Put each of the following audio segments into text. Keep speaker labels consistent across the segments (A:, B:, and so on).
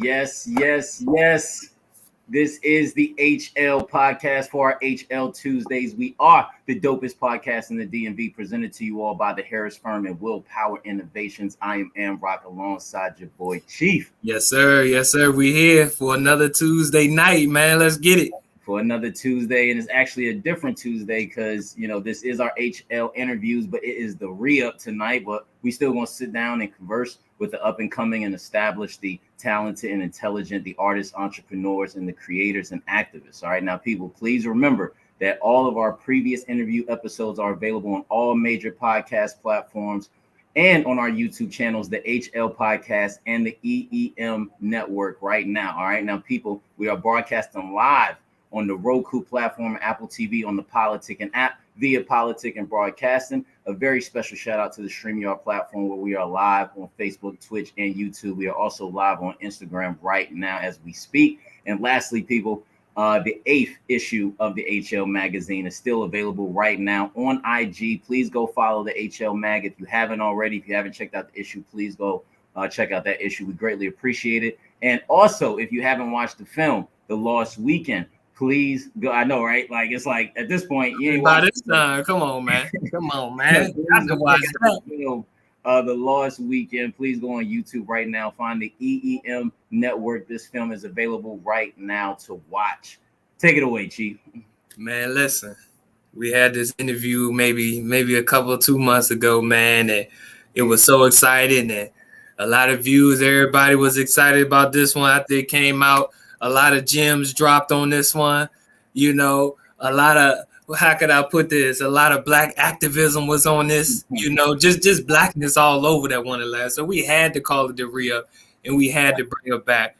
A: Yes. This is the HL podcast for our HL Tuesdays. We are the dopest podcast in the DMV, presented to you all by the Harris Firm and Willpower Innovations. I am Rock alongside your boy Chief.
B: Yes, sir. We here for another Tuesday night, man. Let's get it.
A: For another Tuesday, and it's actually a different Tuesday because this is our HL interviews, but it is the re-up tonight. But we still gonna sit down and converse with the up and coming and establish the talented and intelligent, the artists, entrepreneurs, and the creators and activists. All right, now people, please remember that all of our previous interview episodes are available on all major podcast platforms and on our YouTube channels, the HL Podcast and the EEM Network right now. All right, now people, we are broadcasting live on the Roku platform, Apple TV, on the Politic app via Politic and Broadcasting. A very special shout out to the StreamYard platform where we are live on Facebook, Twitch, and YouTube. We are also live on Instagram right now as we speak. And lastly, people, the 8th issue of the HL magazine is still available right now on IG. Please go follow the HL mag if you haven't already. If you haven't checked out the issue, please go check out that issue. We greatly appreciate it. And also, if you haven't watched the film, The Lost Weekend, please go. I know, right? Like, it's like at this point, you ain't
B: by this time. Come on, man.
A: The Lost Weekend. Please go on YouTube right now. Find the EEM Network. This film is available right now to watch. Take it away, Chief.
B: Man, listen. We had this interview maybe a couple 2 months ago, man, and it was so exciting and a lot of views. Everybody was excited about this one after it came out. A lot of gems dropped on this one, a lot of, how could I put this? A lot of black activism was on this, just blackness all over that one at last. So we had to call it the re-up and we had to bring it back.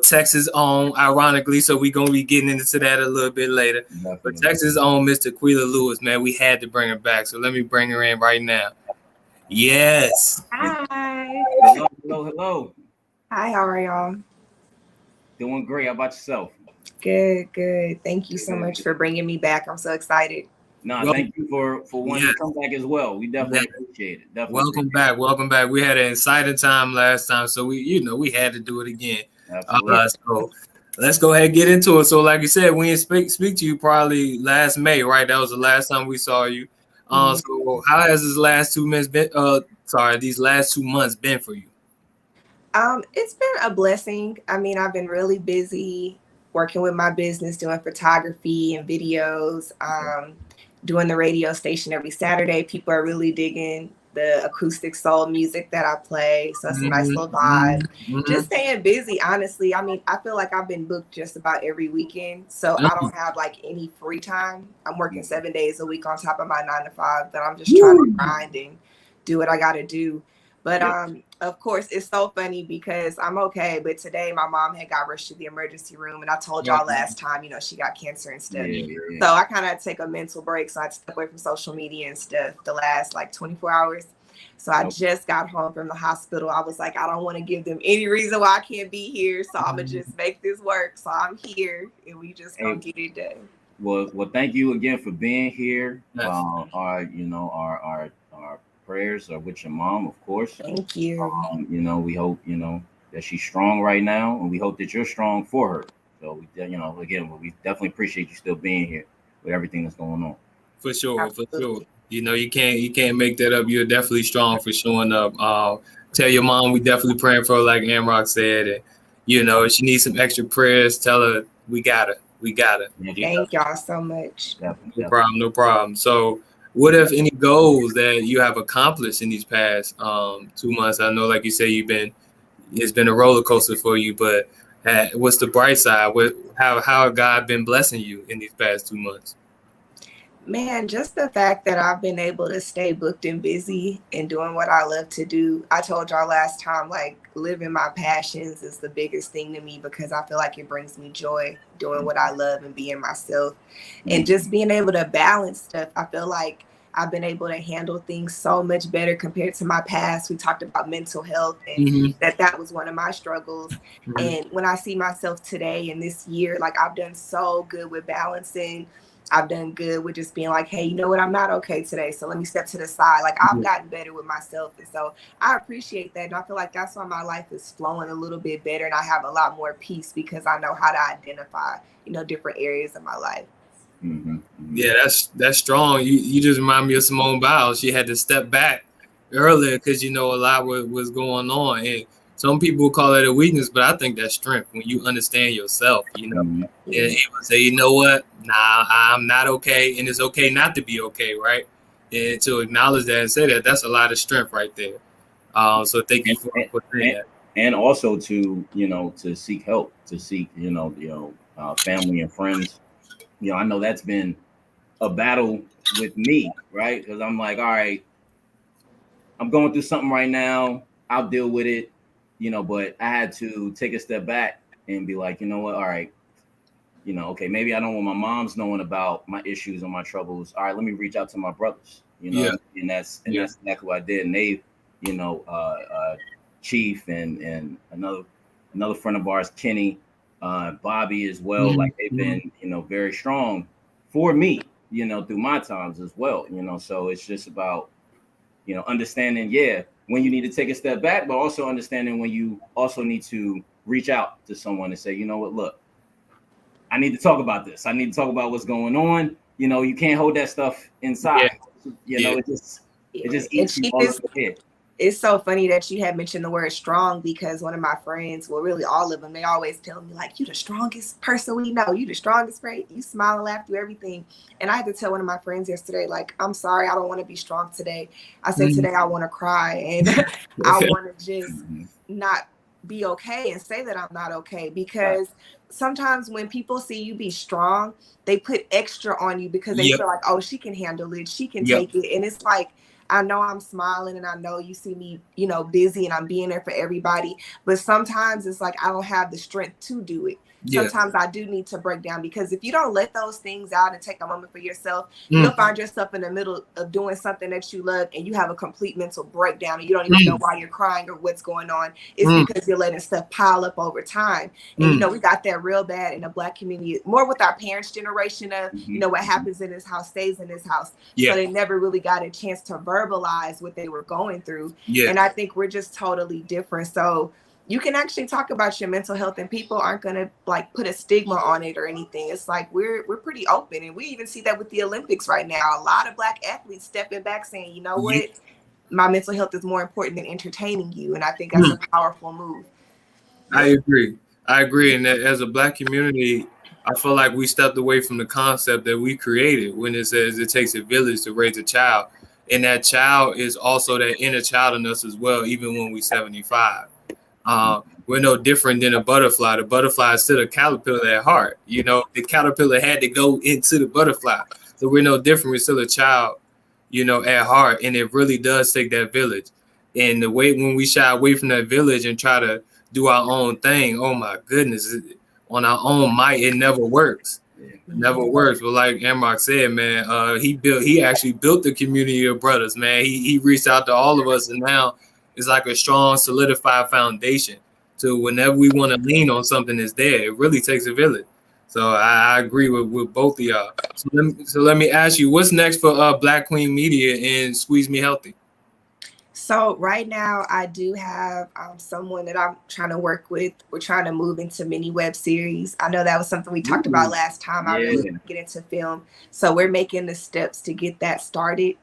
B: Texas own, ironically, so we're going to be getting into that a little bit later. Definitely. But Texas own Miss Tequelia Lewis, man, we had to bring her back. So let me bring her in right now. Yes.
C: Hi.
A: Hello.
C: Hi, how are y'all?
A: Doing great. How about yourself?
C: Good. Thank you so much for bringing me back. I'm so excited.
A: Thank you for wanting to come back as well. We definitely appreciate it.
B: Welcome back. We had an exciting time last time, so we had to do it again. So let's go ahead and get into it. So, like you said, we didn't speak to you probably last May, right? That was the last time we saw you. So how has these last 2 months been for you?
C: It's been a blessing. I mean, I've been really busy working with my business, doing photography and videos, doing the radio station every Saturday. People are really digging the acoustic soul music that I play. So it's a nice little vibe. Just staying busy, honestly. I mean, I feel like I've been booked just about every weekend. So I don't have like any free time. I'm working 7 days a week on top of my 9 to 5, but I'm just trying to grind and do what I got to do. But of course, it's so funny because I'm okay. But today my mom had got rushed to the emergency room. And I told y'all last time, she got cancer and stuff. So I kind of had to take a mental break. So I had to step away from social media and stuff the last 24 hours. So I just got home from the hospital. I was like, I don't want to give them any reason why I can't be here. So I'm going to just make this work. So I'm here and we just going to get it done.
A: Well, thank you again for being here. Our prayers are with your mom, of course.
C: Thank you.
A: We hope that she's strong right now, and we hope that you're strong for her. So we definitely appreciate you still being here with everything that's going on.
B: For sure. You can't make that up. You're definitely strong for showing up. Tell your mom we definitely praying for her, like Amrock said. And if she needs some extra prayers, tell her we got her.
C: Thank y'all so much.
A: Definitely.
B: No problem. So, what if any goals that you have accomplished in these past 2 months? I know, like you say, it's been a roller coaster for you, but what's the bright side? How God been blessing you in these past 2 months?
C: Man, just the fact that I've been able to stay booked and busy and doing what I love to do. I told y'all last time, living my passions is the biggest thing to me because I feel like it brings me joy doing what I love and being myself. And just being able to balance stuff. I feel like I've been able to handle things so much better compared to my past. We talked about mental health and that was one of my struggles. And when I see myself today and this year, I've done so good with balancing I've done good with just being like, hey, you know what, I'm not okay today, so let me step to the side. Like, I've gotten better with myself, and so I appreciate that, and I feel like that's why my life is flowing a little bit better, and I have a lot more peace because I know how to identify, different areas of my life.
A: Mm-hmm. Mm-hmm.
B: Yeah, that's strong. You just remind me of Simone Biles. She had to step back earlier because a lot was going on, and some people call it a weakness, but I think that's strength when you understand yourself.
A: Mm-hmm.
B: And able to say, you know what, nah, I'm not okay, and it's okay not to be okay, right? And to acknowledge that and say that's a lot of strength right there. So thank you for saying that.
A: And also to to seek help, to seek family and friends. I know that's been a battle with me, right? Because I'm like, all right, I'm going through something right now. I'll deal with it, but I had to take a step back and be like, you know what, all right, okay, maybe I don't want my mom's knowing about my issues or my troubles. All right, let me reach out to my brothers, and that's exactly what I did. And they, Chief and another friend of ours, Kenny, Bobby as well.
B: Mm-hmm.
A: Like they've been, very strong for me, through my times as well. So it's just about, understanding, when you need to take a step back, but also understanding when you also need to reach out to someone and say, you know what, look, I need to talk about this. I need to talk about what's going on. You can't hold that stuff inside. It just eats you all up the head.
C: It's so funny that you had mentioned the word strong, because one of my friends, well, really all of them, they always tell me like, you the strongest person we know. You the strongest, right? You smile and laugh through everything. And I had to tell one of my friends yesterday, like, I'm sorry, I don't want to be strong today. I said, today I want to cry, and I want to just not be okay and say that I'm not okay, because sometimes when people see you be strong, they put extra on you because they feel like, oh, she can handle it, she can take it. And it's like, I know I'm smiling and I know you see me, busy and I'm being there for everybody, but sometimes it's like I don't have the strength to do it. Sometimes I do need to break down, because if you don't let those things out and take a moment for yourself, you'll find yourself in the middle of doing something that you love and you have a complete mental breakdown and you don't even know why you're crying or what's going on. It's because you're letting stuff pile up over time. And we got that real bad in the Black community, more with our parents' generation of, what happens in this house stays in this house. So they never really got a chance to verbalize what they were going through. And I think we're just totally different. So you can actually talk about your mental health and people aren't going to like put a stigma on it or anything. It's like we're pretty open, and we even see that with the Olympics right now. A lot of Black athletes stepping back saying, you know what, my mental health is more important than entertaining you. And I think that's a powerful move.
B: I agree. And that as a Black community, I feel like we stepped away from the concept that we created when it says it takes a village to raise a child. And that child is also that inner child in us as well, even when we're 75. We're no different than a butterfly. The butterfly is still a caterpillar at heart. The caterpillar had to go into the butterfly. So we're no different. We're still a child, at heart. And it really does take that village. And the way when we shy away from that village and try to do our own thing, oh my goodness, on our own might, it never works. It never works. But like Amrock said, man, he actually built the community of brothers, man. He reached out to all of us, and now it's like a strong, solidified foundation. So whenever we want to lean on something that's there, it really takes a village. So I agree with both of y'all. So let me ask you, what's next for Black Queen Media and Squeeze Me Healthy?
C: So right now I do have someone that I'm trying to work with. We're trying to move into mini web series. I know that was something we talked about last time. I really want to get into film. So we're making the steps to get that started.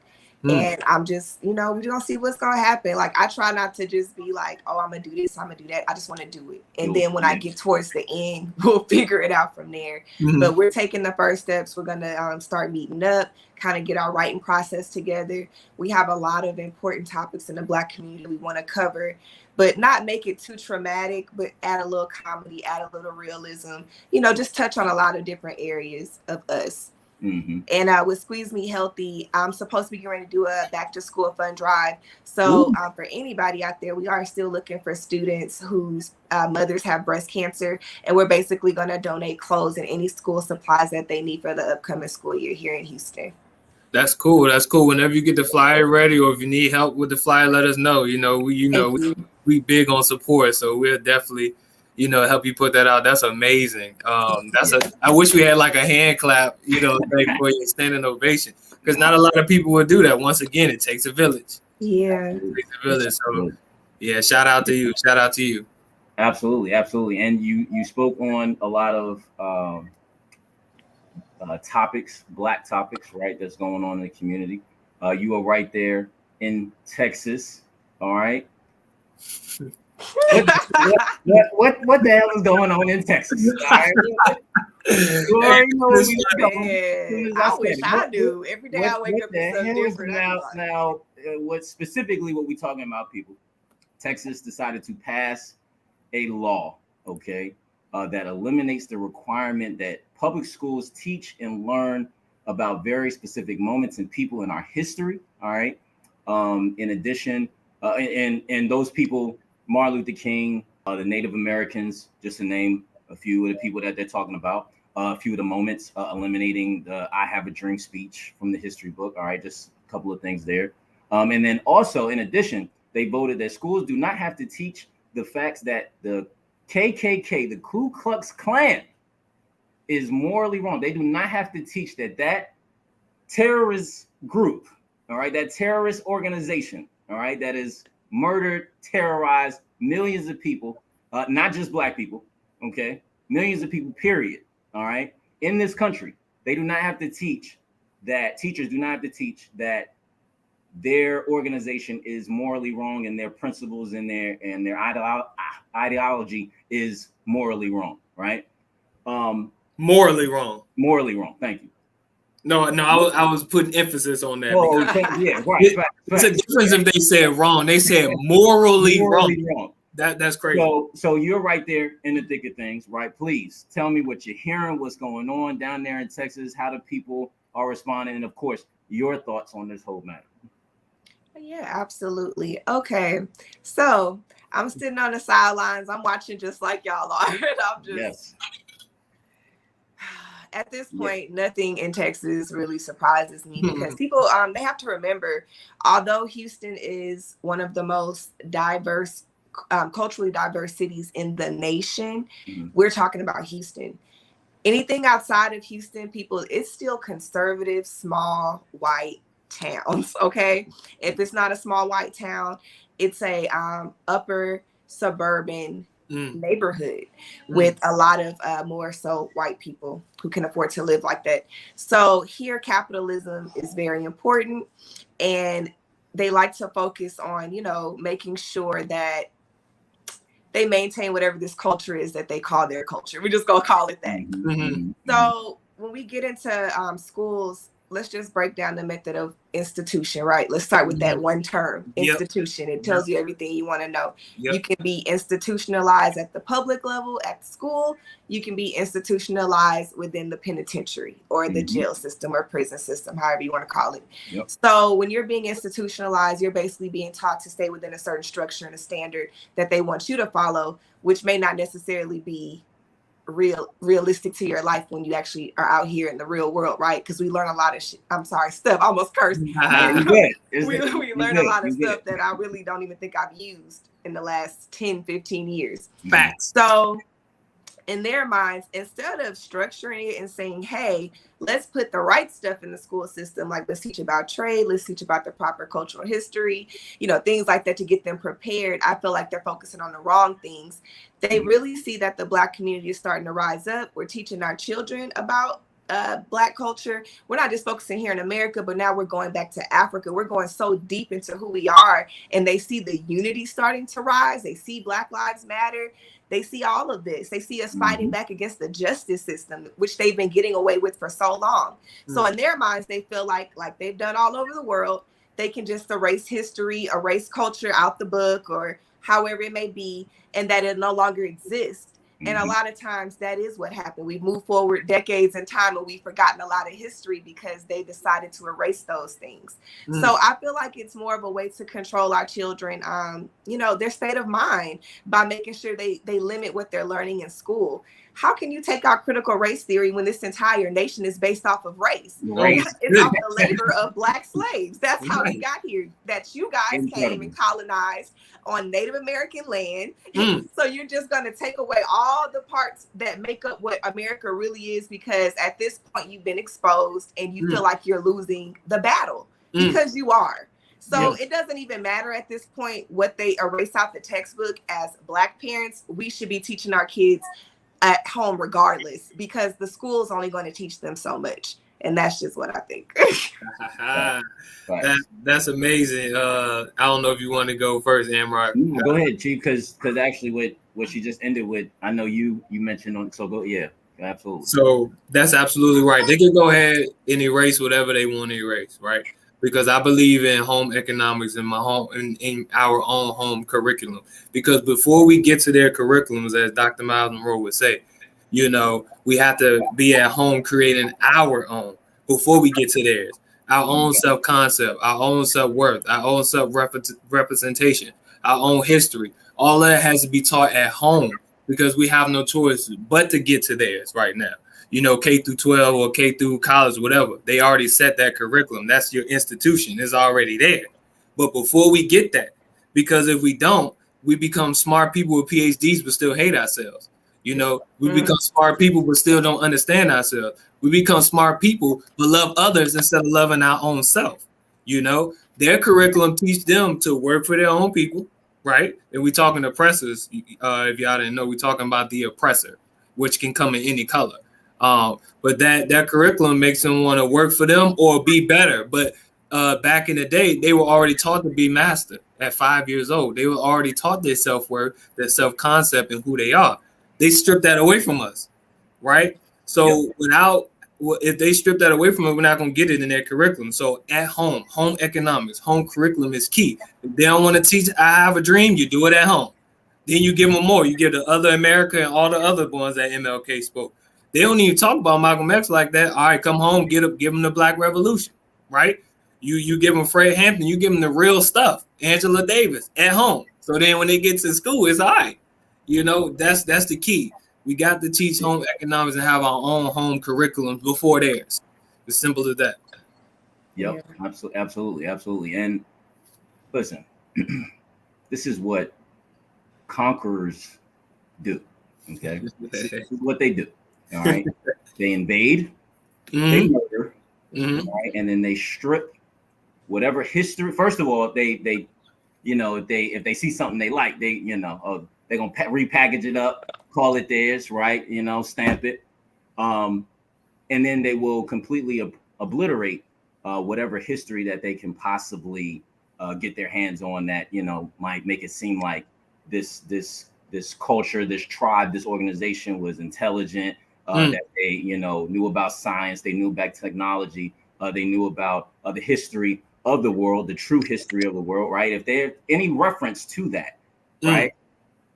C: And I'm just, we're going to see what's going to happen. Like, I try not to just be like, oh, I'm going to do this, I'm going to do that. I just want to do it. And then when I get towards the end, we'll figure it out from there. But we're taking the first steps. We're going to start meeting up, kind of get our writing process together. We have a lot of important topics in the Black community we want to cover, but not make it too traumatic, but add a little comedy, add a little realism, just touch on a lot of different areas of us. And with Squeeze Me Healthy, I'm supposed to be getting ready to do a back to school fund drive. So for anybody out there, we are still looking for students whose mothers have breast cancer. And we're basically going to donate clothes and any school supplies that they need for the upcoming school year here in Houston.
B: That's cool. Whenever you get the flyer ready, or if you need help with the flyer, let us know. We big on support. So we'll definitely help you put that out. That's amazing. I wish we had like a hand clap, like for your standing ovation, because not a lot of people would do that. Once again, it takes a village.
C: Yeah.
B: It takes a village. So yeah, shout out to you. Shout out to you.
A: Absolutely. And you spoke on a lot of topics, black topics, right? That's going on in the community. You are right there in Texas. All right. What the hell is going on in Texas?
C: I wish I knew. Every day I wake up to something different.
A: Now, what we're talking about, people? Texas decided to pass a law, okay, that eliminates the requirement that public schools teach and learn about very specific moments and people in our history. All right. In addition, and those people, Martin Luther King, the Native Americans, just to name a few of the people that they're talking about, a few of the moments, eliminating the I Have a Dream speech from the history book. All right, just a couple of things there. And then also, in addition, they voted that schools do not have to teach the facts that the KKK, the Ku Klux Klan, is morally wrong. They do not have to teach that terrorist group, all right, that terrorist organization, all right, that is murdered, terrorized millions of people, not just black people, okay, millions of people, period, all right, in this country. They do not have to teach that, teachers do not have to teach that their organization is morally wrong and their principles and their ideology is morally wrong, right?
B: Morally wrong.
A: Morally wrong. Thank you.
B: No, I was putting emphasis on that.
A: Oh, yeah, right.
B: It's a difference if they said wrong. They said morally wrong. That's crazy.
A: So you're right there in the thick of things, right? Please tell me what you're hearing, what's going on down there in Texas, how the people are responding, and of course, your thoughts on this whole matter.
C: Yeah, absolutely. Okay, so I'm sitting on the sidelines. I'm watching just like y'all are. I'm just. Yes. At this point, nothing in Texas really surprises me because people, they have to remember, although Houston is one of the most diverse, culturally diverse cities in the nation, we're talking about Houston. Anything outside of Houston, people, it's still conservative, small, white towns, okay? If it's not a small white town, it's a upper suburban neighborhood with a lot of more so white people who can afford to live like that. So here capitalism is very important, and they like to focus on, making sure that they maintain whatever this culture is that they call their culture. We're just gonna call it that. So when we get into schools, let's just break down the method of institution, right? Let's start with that one term, institution. It tells you everything you want to know. You can be institutionalized at the public level at school. You can be institutionalized within the penitentiary or the jail system or prison system, however you want to call it. So when you're being institutionalized, you're basically being taught to stay within a certain structure and a standard that they want you to follow, which may not necessarily be realistic to your life when you actually are out here in the real world, right? Because we learn a lot of stuff. I almost cursed. We learn a lot of stuff that I really don't even think I've used in the last 10, 15 years.
B: Facts.
C: So in their minds, instead of structuring it and saying, hey, let's put the right stuff in the school system, like let's teach about trade, let's teach about the proper cultural history, things like that to get them prepared, I feel like they're focusing on the wrong things. They really see that the Black community is starting to rise up. We're teaching our children about Black culture. We're not just focusing here in America, but now we're going back to Africa. We're going so deep into who we are, and they see the unity starting to rise. They see Black Lives Matter. They see all of this. They see us fighting back against the justice system, which they've been getting away with for so long. So in their minds, they feel like they've done all over the world, they can just erase history, erase culture out the book or however it may be, and that it no longer exists. And a lot of times that is what happened. We've moved forward decades in time and we've forgotten a lot of history because they decided to erase those things. So I feel like it's more of a way to control our children, their state of mind by making sure they limit what they're learning in school. how can you take out critical race theory when this entire nation is based off of race?
A: Race.
C: It's off the labor of Black slaves. That's how we
B: Right.
C: got here. That you guys came and colonized on Native American land. So you're just going to take away all the parts that make up what America really is, because at this point you've been exposed and you feel like you're losing the battle, because you are. So it doesn't even matter at this point what they erase out the textbook. As Black parents, we should be teaching our kids at home regardless, because the school is only going to teach them so much. And that's just what I think.
B: That's amazing. I don't know if you want to go first, Amrock.
A: Go ahead, Chief, because actually what she just ended with, I know you mentioned on, so go, yeah, absolutely.
B: So that's absolutely right. They can go ahead and erase whatever they want to erase, right? Because I believe in home economics in my home, in our own home curriculum. Because before we get to their curriculums, as Dr. Miles Monroe would say, you know, we have to be at home creating our own before we get to theirs. Our own self-concept, our own self-worth, our own self-representation, our own history. All that has to be taught at home, because we have no choice but to get to theirs right now. You know, K through 12 or K through college, whatever. They already set that curriculum. That's your institution. It's already there. But before we get that, because if we don't, we become smart people with PhDs but still hate ourselves. You know, we become smart people but still don't understand ourselves. We become smart people but love others instead of loving our own self. You know, their curriculum teach them to work for their own people, right? And we talking oppressors. If y'all didn't know, we're talking about the oppressor, which can come in any color. But that curriculum makes them want to work for them or be better. But back in the day, they were already taught to be master at 5 years old. They were already taught their self-worth, their self-concept, and who they are. They stripped that away from us, right? So if they strip that away from us, we're not going to get it in their curriculum. So at home economics, home curriculum is key. If they don't want to teach I have a dream, you do it at home. Then you give them more. You give the other America and all the other ones that MLK spoke. They don't even talk about Malcolm X like that. All right, come home, give them the Black Revolution, right? You give them Fred Hampton, you give them the real stuff, Angela Davis at home. So then when they get to school, it's all right. You know, that's the key. We got to teach home economics and have our own home curriculum before theirs. As simple as that.
A: Yep, absolutely. And listen, this is what conquerors do. Okay, this is what they do. All right, they invade, they murder, right? And then they strip whatever history. First of all, they you know, if they see something they like, they, you know, they're gonna repackage it up, call it theirs, right? You know, stamp it, and then they will completely obliterate whatever history that they can possibly get their hands on that, you know, might make it seem like this culture, this tribe, this organization was intelligent. That they, you know, knew about science, they knew about technology, they knew about the history of the world, the true history of the world, right? If there's any reference to that, right,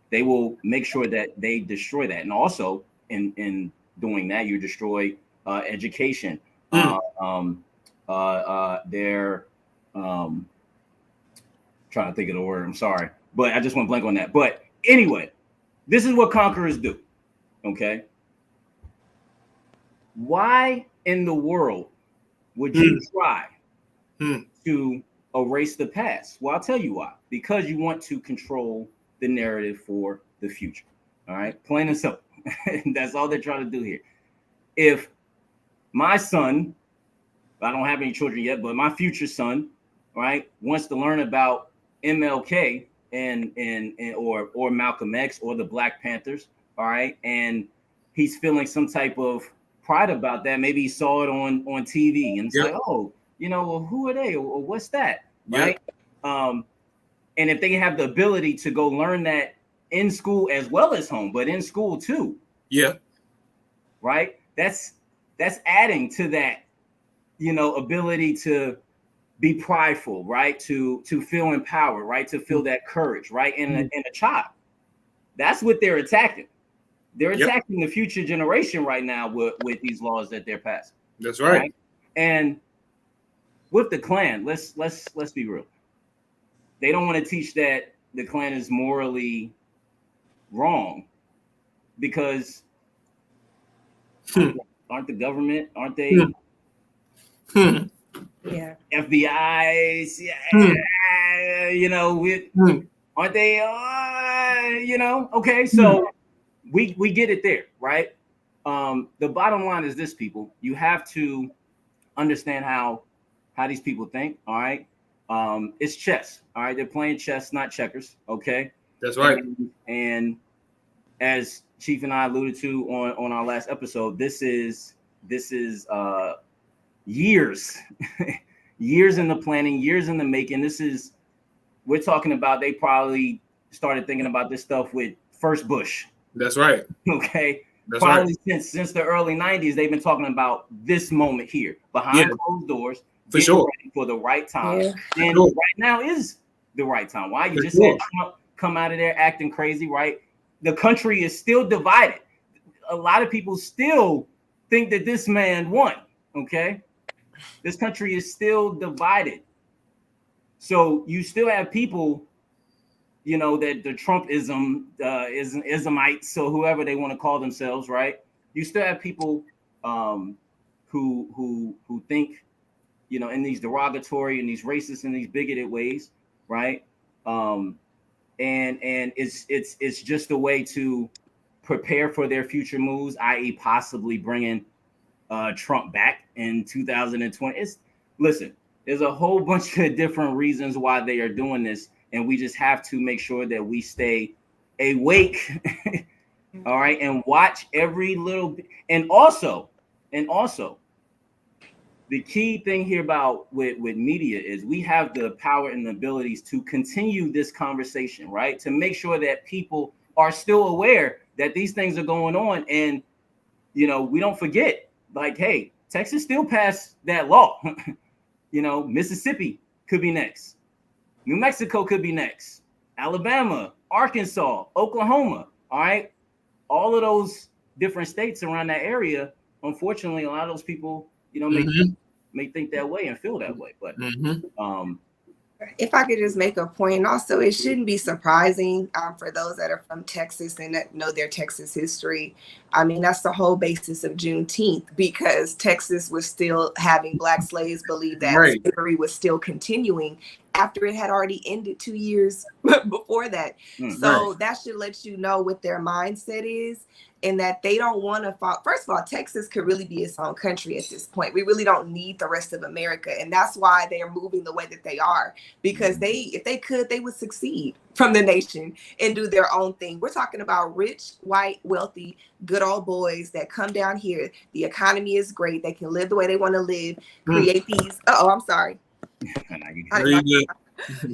A: they will make sure that they destroy that. And also in doing that, you destroy education. They're trying to think of the word, I'm sorry, but I just went blank on that. But anyway, this is what conquerors do, okay? Why in the world would you try to erase the past? Well, I'll tell you why. Because you want to control the narrative for the future. All right, plain and simple. That's all they're trying to do here. If my son, I don't have any children yet, but my future son, right, wants to learn about MLK or Malcolm X or the Black Panthers, all right, and he's feeling some type of pride about that. Maybe he saw it on TV and it's like, oh, you know, well, who are they or what's that, right? And if they have the ability to go learn that in school as well as home, but in school too, right? That's adding to that, you know, ability to be prideful, right? To feel empowered, right? To feel that courage, right? In a child. That's what they're attacking. They're attacking the future generation right now with these laws that they're passing.
B: That's right.
A: And with the Klan, let's be real. They don't want to teach that the Klan is morally wrong, because Aren't the government? Aren't they?
C: Yeah.
A: FBI, you know, aren't they? You know, okay, so we get it there, right? The bottom line is this, people. You have to understand how these people think. All right, it's chess. All right, they're playing chess, not checkers. Okay,
B: That's right.
A: And as Chief and I alluded to on our last episode, this is years years in the planning, years in the making. We're talking about, they probably started thinking about this stuff with first Bush.
B: That's right.
A: Okay.
B: That's
A: probably
B: right.
A: since the early 90s, they've been talking about this moment here behind closed doors,
B: for sure,
A: ready for the right time.
C: Yeah.
A: And right now is the right time. Why? You just had Trump come out of there acting crazy, right? The country is still divided. A lot of people still think that this man won. Okay. This country is still divided. So you still have people, you know, that the Trumpism is ismites, so whoever they want to call themselves, right? You still have people who think, you know, in these derogatory and these racist and these bigoted ways, right? And it's just a way to prepare for their future moves, i.e., possibly bringing Trump back in 2020. Listen, there's a whole bunch of different reasons why they are doing this, and we just have to make sure that we stay awake, all right, and watch every little bit. And also, the key thing here about with media is we have the power and the abilities to continue this conversation, right? To make sure that people are still aware that these things are going on, and you know, we don't forget, like, hey, Texas still passed that law. You know, Mississippi could be next. New Mexico could be next. Alabama, Arkansas, Oklahoma. All right. All of those different states around that area. Unfortunately, a lot of those people, you know, may think that way and feel that way. But
C: if I could just make a point, also, it shouldn't be surprising for those that are from Texas and that know their Texas history. I mean, that's the whole basis of Juneteenth, because Texas was still having Black slaves believe that slavery was still continuing after it had already ended 2 years before that. So that should let you know what their mindset is, and that they don't want to follow. First of all, Texas could really be its own country at this point. We really don't need the rest of America. And that's why they are moving the way that they are, because if they could, they would succeed from the nation and do their own thing. We're talking about rich, white, wealthy, good old boys that come down here. The economy is great. They can live the way they want to live, create these. I'm sorry.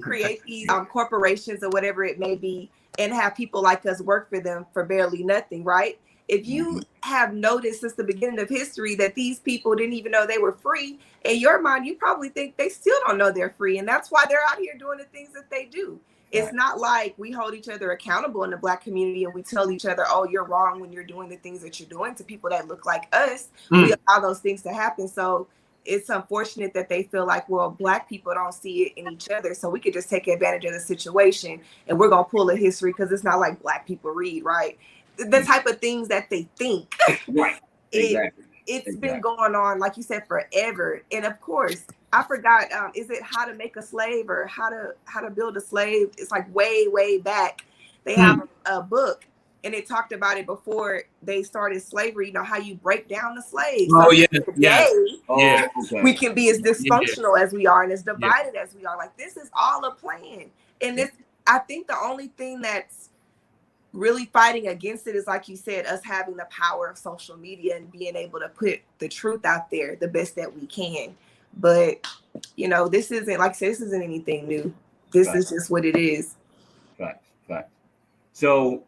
C: Create these corporations or whatever it may be, and have people like us work for them for barely nothing, right? If you have noticed since the beginning of history that these people didn't even know they were free, in your mind, you probably think they still don't know they're free. And that's why they're out here doing the things that they do. It's not like we hold each other accountable in the Black community and we tell each other, oh, you're wrong when you're doing the things that you're doing to people that look like us. We allow those things to happen. So it's unfortunate that they feel like, well, Black people don't see it in each other, so we could just take advantage of the situation and we're going to pull a history because it's not like Black people read, right? The type of things that they think.
A: Right.
C: It's been going on, like you said, forever. And of course, I forgot, is it How to Make a Slave or How to Build a Slave? It's like way back. They have a book, and it talked about it before they started slavery. You know, how you break down the slaves.
B: Oh,
C: so today, we can be as dysfunctional as we are and as divided as we are. Like, this is all a plan. And this, I think the only thing that's really fighting against it is, like you said, us having the power of social media and being able to put the truth out there the best that we can. But, you know, this isn't, like I said, this isn't anything new. This is just what it is.
A: Fact. So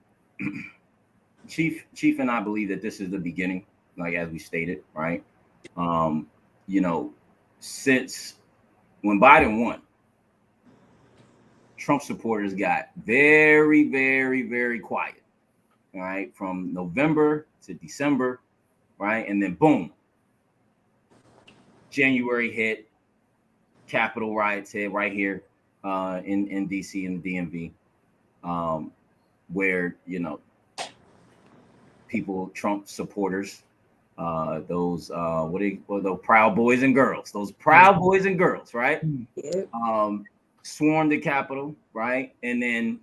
A: Chief and I believe that this is the beginning, like as we stated, right? You know, since when Biden won, Trump supporters got very quiet, all right, from November to December, right? And then boom, January hit, Capitol riots hit right here in DC and the DMV, where, you know, people, Trump supporters, those the Proud Boys and Girls, those Proud Boys and Girls, right?
C: Yep.
A: Swarmed the Capitol, right? And then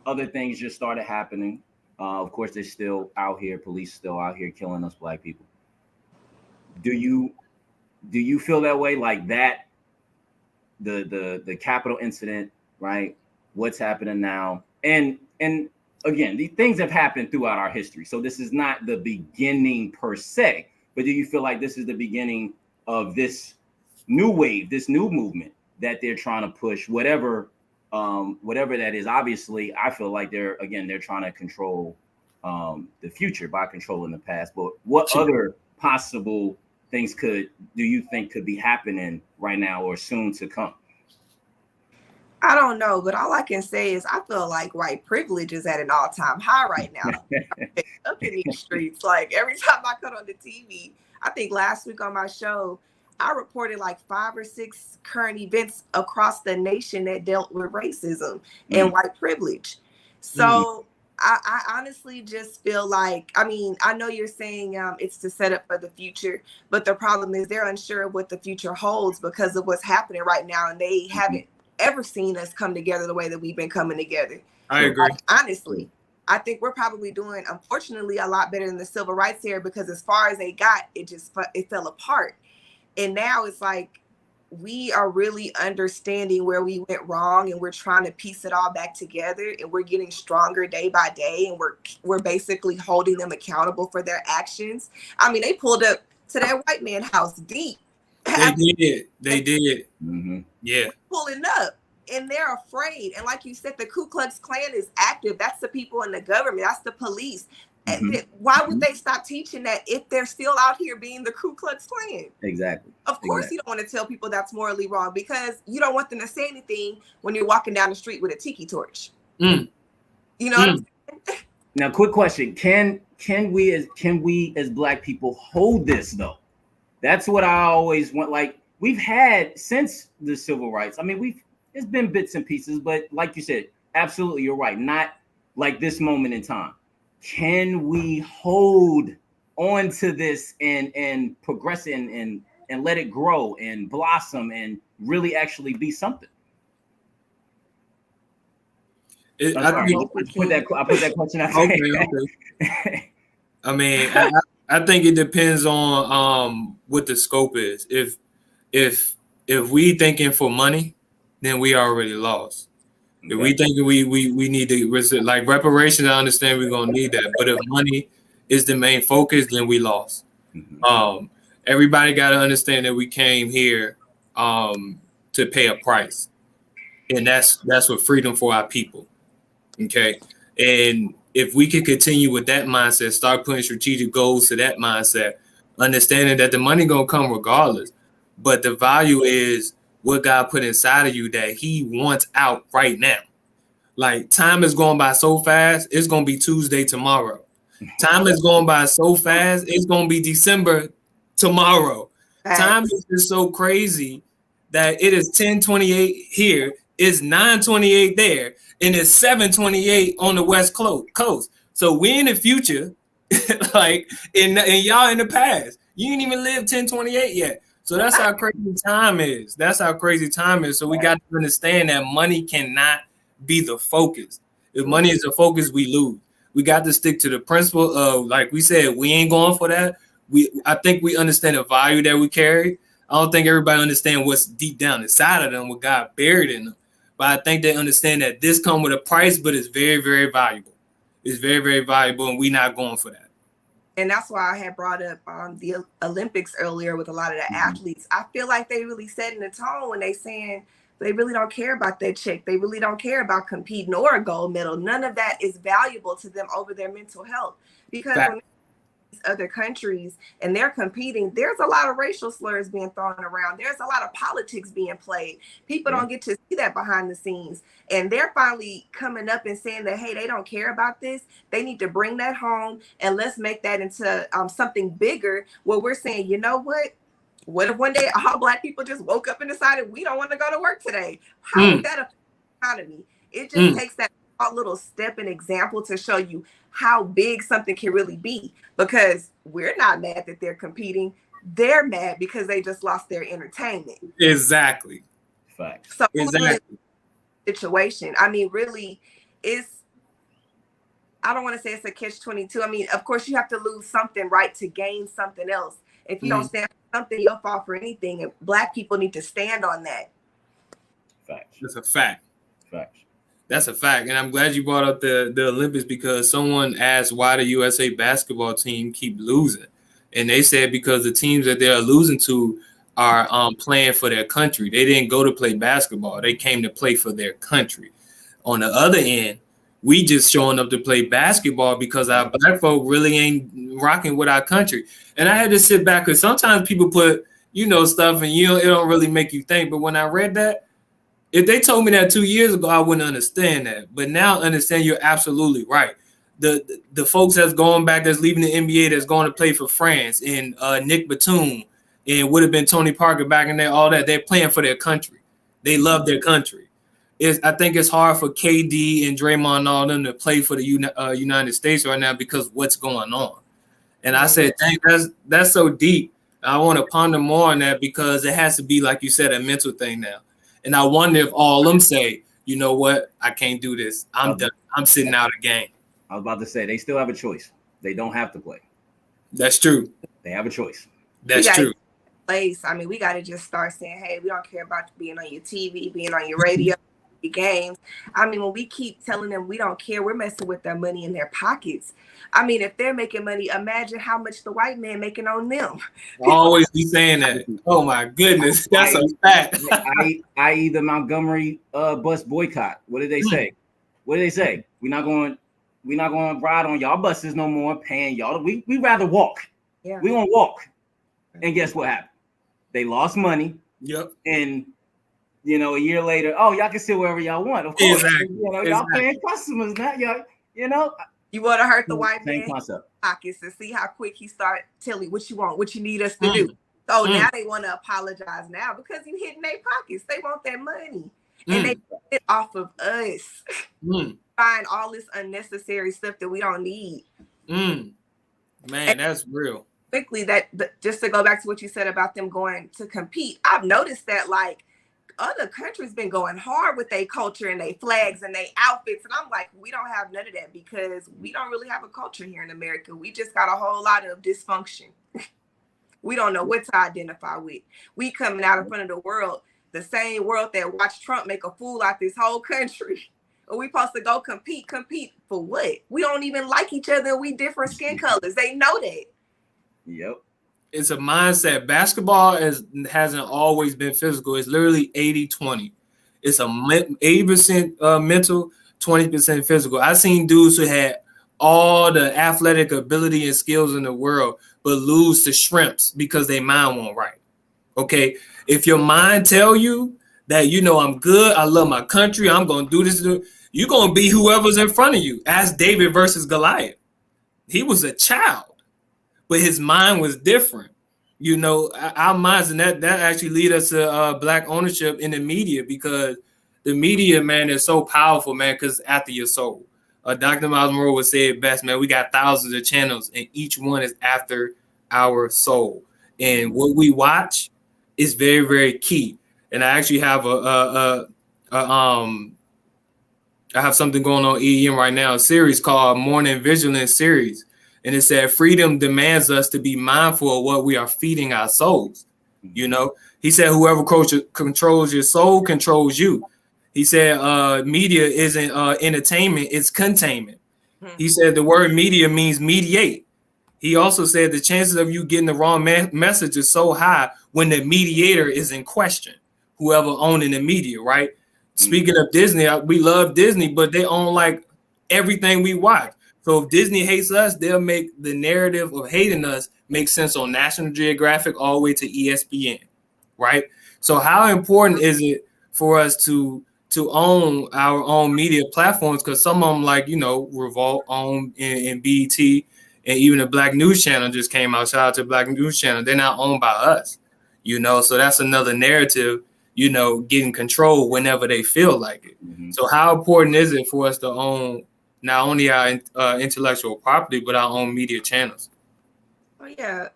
A: other things just started happening. Of course, they're still out here. Police still out here killing us black people. Do you feel that way? Like that, the Capitol incident, right? What's happening now? And again, these things have happened throughout our history. So this is not the beginning per se, but do you feel like this is the beginning of this new wave, this new movement that they're trying to push, whatever that is? Obviously, I feel like they're trying to control the future by controlling the past. But what other possible things do you think could be happening right now or soon to come?
C: I don't know, but all I can say is I feel like white privilege is at an all-time high right now. Up in these streets, like every time I cut on the TV, I think last week on my show, I reported like 5 or 6 current events across the nation that dealt with racism and white privilege. So I honestly just feel like, I mean, I know you're saying it's to set up for the future, but the problem is they're unsure of what the future holds because of what's happening right now, and they haven't ever seen us come together the way that we've been coming together.
B: I agree.
C: Like, honestly, I think we're probably doing, unfortunately, a lot better than the civil rights era, because as far as they got, it fell apart. And now it's like we are really understanding where we went wrong, and we're trying to piece it all back together, and we're getting stronger day by day, and we're basically holding them accountable for their actions. I mean, they pulled up to that white man house deep.
B: They did. Yeah.
C: Pulling up, and they're afraid. And like you said, the Ku Klux Klan is active. That's the people in the government. That's the police. Why would they stop teaching that if they're still out here being the Ku Klux Klan?
A: Exactly.
C: Of course, you don't want to tell people that's morally wrong, because you don't want them to say anything when you're walking down the street with a tiki torch. You know what I'm saying?
A: Now, quick question: Can we as black people hold this though? That's what I always want. Like, we've had since the civil rights. I mean, it's been bits and pieces, but like you said, absolutely, you're right. Not like this moment in time. Can we hold on to this and progress and let it grow and blossom and really actually be something? I put that question out there.
B: Okay. I mean, I think it depends on what the scope is. If we thinking for money, then we already lost. If we thinking we need to, like, reparations, I understand we're gonna need that. But if money is the main focus, then we lost. Everybody got to understand that we came here to pay a price, and that's what freedom for our people. Okay, and if we could continue with that mindset, start putting strategic goals to that mindset, understanding that the money gonna come regardless, but the value is what God put inside of you that He wants out right now. Like, time is going by so fast, it's gonna be Tuesday tomorrow. Time is going by so fast, it's gonna be December tomorrow. Time is just so crazy that it is 10:28 here, it's 9:28 there, and it's 7:28 on the West Coast. So we in the future, like, and y'all in the past. You ain't even lived 10:28 yet. So that's how crazy time is. So we got to understand that money cannot be the focus. If money is the focus, we lose. We got to stick to the principle of, like we said, we ain't going for that. I think we understand the value that we carry. I don't think everybody understands what's deep down inside of them, what God buried in them. But I think they understand that this comes with a price, but it's very, very valuable. It's very, very valuable, and we're not going for that.
C: And that's why I had brought up the Olympics earlier with a lot of the athletes. I feel like they really setting the tone when they saying they really don't care about that check. They really don't care about competing or a gold medal. None of that is valuable to them over their mental health. Because when other countries and they're competing, there's a lot of racial slurs being thrown around. There's a lot of politics being played. People don't get to see that behind the scenes, and they're finally coming up and saying that, hey, they don't care about this. They need to bring that home, and let's make that into something bigger, where we're saying, you know what if one day all black people just woke up and decided we don't want to go to work today? How would that affect the economy? It just takes that little step and example to show you how big something can really be, because we're not mad that they're competing. They're mad because they just lost their entertainment.
B: Exactly.
A: Facts.
C: So
B: Exactly.
C: situation. I mean, really, I don't want to say it's a catch-22. I mean, of course, you have to lose something, right, to gain something else. If you don't stand for something, you'll fall for anything. And Black people need to stand on that.
A: Facts.
B: That's a fact.
A: Facts.
B: That's a fact. And I'm glad you brought up the Olympics, because someone asked why the USA basketball team keep losing. And they said because the teams that they're losing to are playing for their country. They didn't go to play basketball. They came to play for their country. On the other end, we just showing up to play basketball because our Black folk really ain't rocking with our country. And I had to sit back, because sometimes people put, stuff and it don't really make you think. But when I read that, if they told me that 2 years ago, I wouldn't understand that. But now I understand you're absolutely right. The folks that's going back, that's leaving the NBA, that's going to play for France, and Nick Batum, and would have been Tony Parker back in there, all that, they're playing for their country. They love their country. I think it's hard for KD and Draymond and all them to play for the United States right now because of what's going on. And I said, dang, that's so deep. I want to ponder more on that, because it has to be, like you said, a mental thing now. And I wonder if all of them say, you know what, I can't do this. I'm done. I'm sitting out of the game.
A: I was about to say, they still have a choice. They don't have to play.
B: That's true.
A: They have a choice.
B: That's true.
C: I mean, we got to just start saying, hey, we don't care about being on your TV, being on your radio, your games. I mean, when we keep telling them we don't care, we're messing with their money in their pockets. I mean, if they're making money, imagine how much the white man making on them.
B: I always be saying that. Oh my goodness, that's a fact.
A: I the Montgomery bus boycott. What did they say? What did they say? We're not going to ride on y'all buses no more. Paying y'all. We rather walk.
C: Yeah.
A: We want to walk. And guess what happened? They lost money.
B: Yep.
A: And a year later, oh, y'all can sit wherever y'all want. Of course,
B: exactly.
A: Y'all paying customers now. Y'all,
C: You want to hurt the white
A: same
C: man
A: concept.
C: Pockets and see how quick he start telling what you want, what you need us to do. So now they want to apologize now because you hitting their pockets. They want that money. And they get it off of us. Find all this unnecessary stuff that we don't need.
B: Man, that's real.
C: Quickly, just to go back to what you said about them going to compete, I've noticed that like other countries been going hard with their culture and their flags and their outfits, and I'm like, we don't have none of that because we don't really have a culture here in America. We just got a whole lot of dysfunction. We don't know what to identify with. We coming out in front of the world, the same world that watched Trump make a fool out this whole country. Are we supposed to go compete for what? We don't even like each other. We different skin colors. They know that.
A: Yep.
B: It's a mindset. Basketball hasn't always been physical. It's literally 80-20. It's a 80% mental, 20% physical. I've seen dudes who had all the athletic ability and skills in the world, but lose to shrimps because their mind won't right. Okay. If your mind tell you that, I'm good, I love my country, I'm going to do this, you're going to be whoever's in front of you. Ask David versus Goliath. He was a child, but his mind was different. Our minds, and that actually lead us to Black ownership in the media, because the media, man, is so powerful, man, because it's after your soul. Dr. Miles Monroe would say it best, man. We got thousands of channels, and each one is after our soul. And what we watch is very, very key. And I actually have I have something going on EM right now, a series called Morning Vigilance Series. And it said, freedom demands us to be mindful of what we are feeding our souls. He said, whoever controls your soul controls you. He said, media isn't entertainment, it's containment. He said the word media means mediate. He also said the chances of you getting the wrong message is so high when the mediator is in question, whoever owning the media, right? Speaking of Disney, we love Disney, but they own like everything we watch. So if Disney hates us, they'll make the narrative of hating us make sense on National Geographic all the way to ESPN, right? So how important is it for us to own our own media platforms? Because some of them, like, Revolt owned and BET, and even the Black News Channel just came out. Shout out to Black News Channel. They're not owned by us, so that's another narrative, getting control whenever they feel like it. So how important is it for us to own not only our intellectual property, but our own media channels.
C: Oh yeah,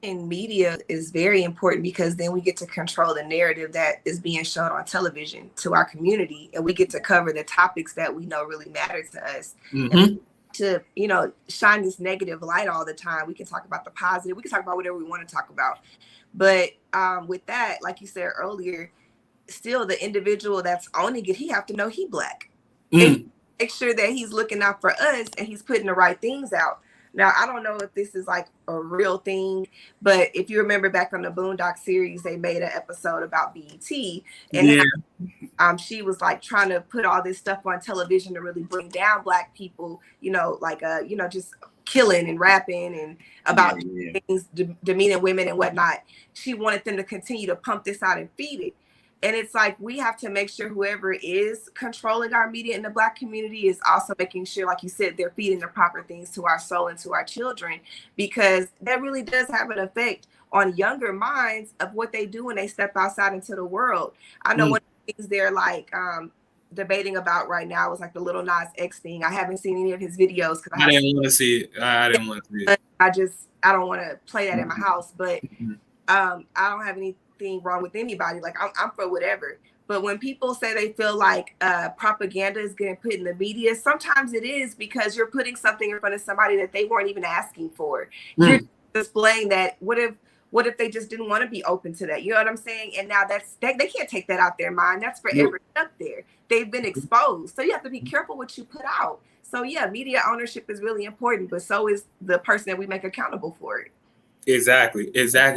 C: and media is very important because then we get to control the narrative that is being shown on television to our community, and we get to cover the topics that we know really matter to us.
B: Mm-hmm.
C: To shine this negative light all the time. We can talk about the positive. We can talk about whatever we want to talk about. But with that, like you said earlier, still the individual that's owning it, he have to know he Black. And make sure that he's looking out for us and he's putting the right things out. Now, I don't know if this is like a real thing, but if you remember back on the Boondock series, they made an episode about BET, and how, she was like trying to put all this stuff on television to really bring down Black people, just killing and rapping and about things, demeaning women and whatnot. She wanted them to continue to pump this out and feed it. And it's like, we have to make sure whoever is controlling our media in the Black community is also making sure, like you said, they're feeding the proper things to our soul and to our children, because that really does have an effect on younger minds of what they do when they step outside into the world. I know one of the things they're like debating about right now is like the Lil Nas X thing. I haven't seen any of his videos because
B: I didn't want to see it. I didn't want to see it.
C: I don't want to play that in my house, but I don't have anything wrong with anybody. Like I'm for whatever. But when people say they feel like propaganda is getting put in the media, sometimes it is because you're putting something in front of somebody that they weren't even asking for. You're displaying that. What if they just didn't want to be open to that? You know what I'm saying? And now they can't take that out their mind. That's forever up there. They've been exposed. So you have to be careful what you put out. So yeah, media ownership is really important, but so is the person that we make accountable for it.
B: Exactly.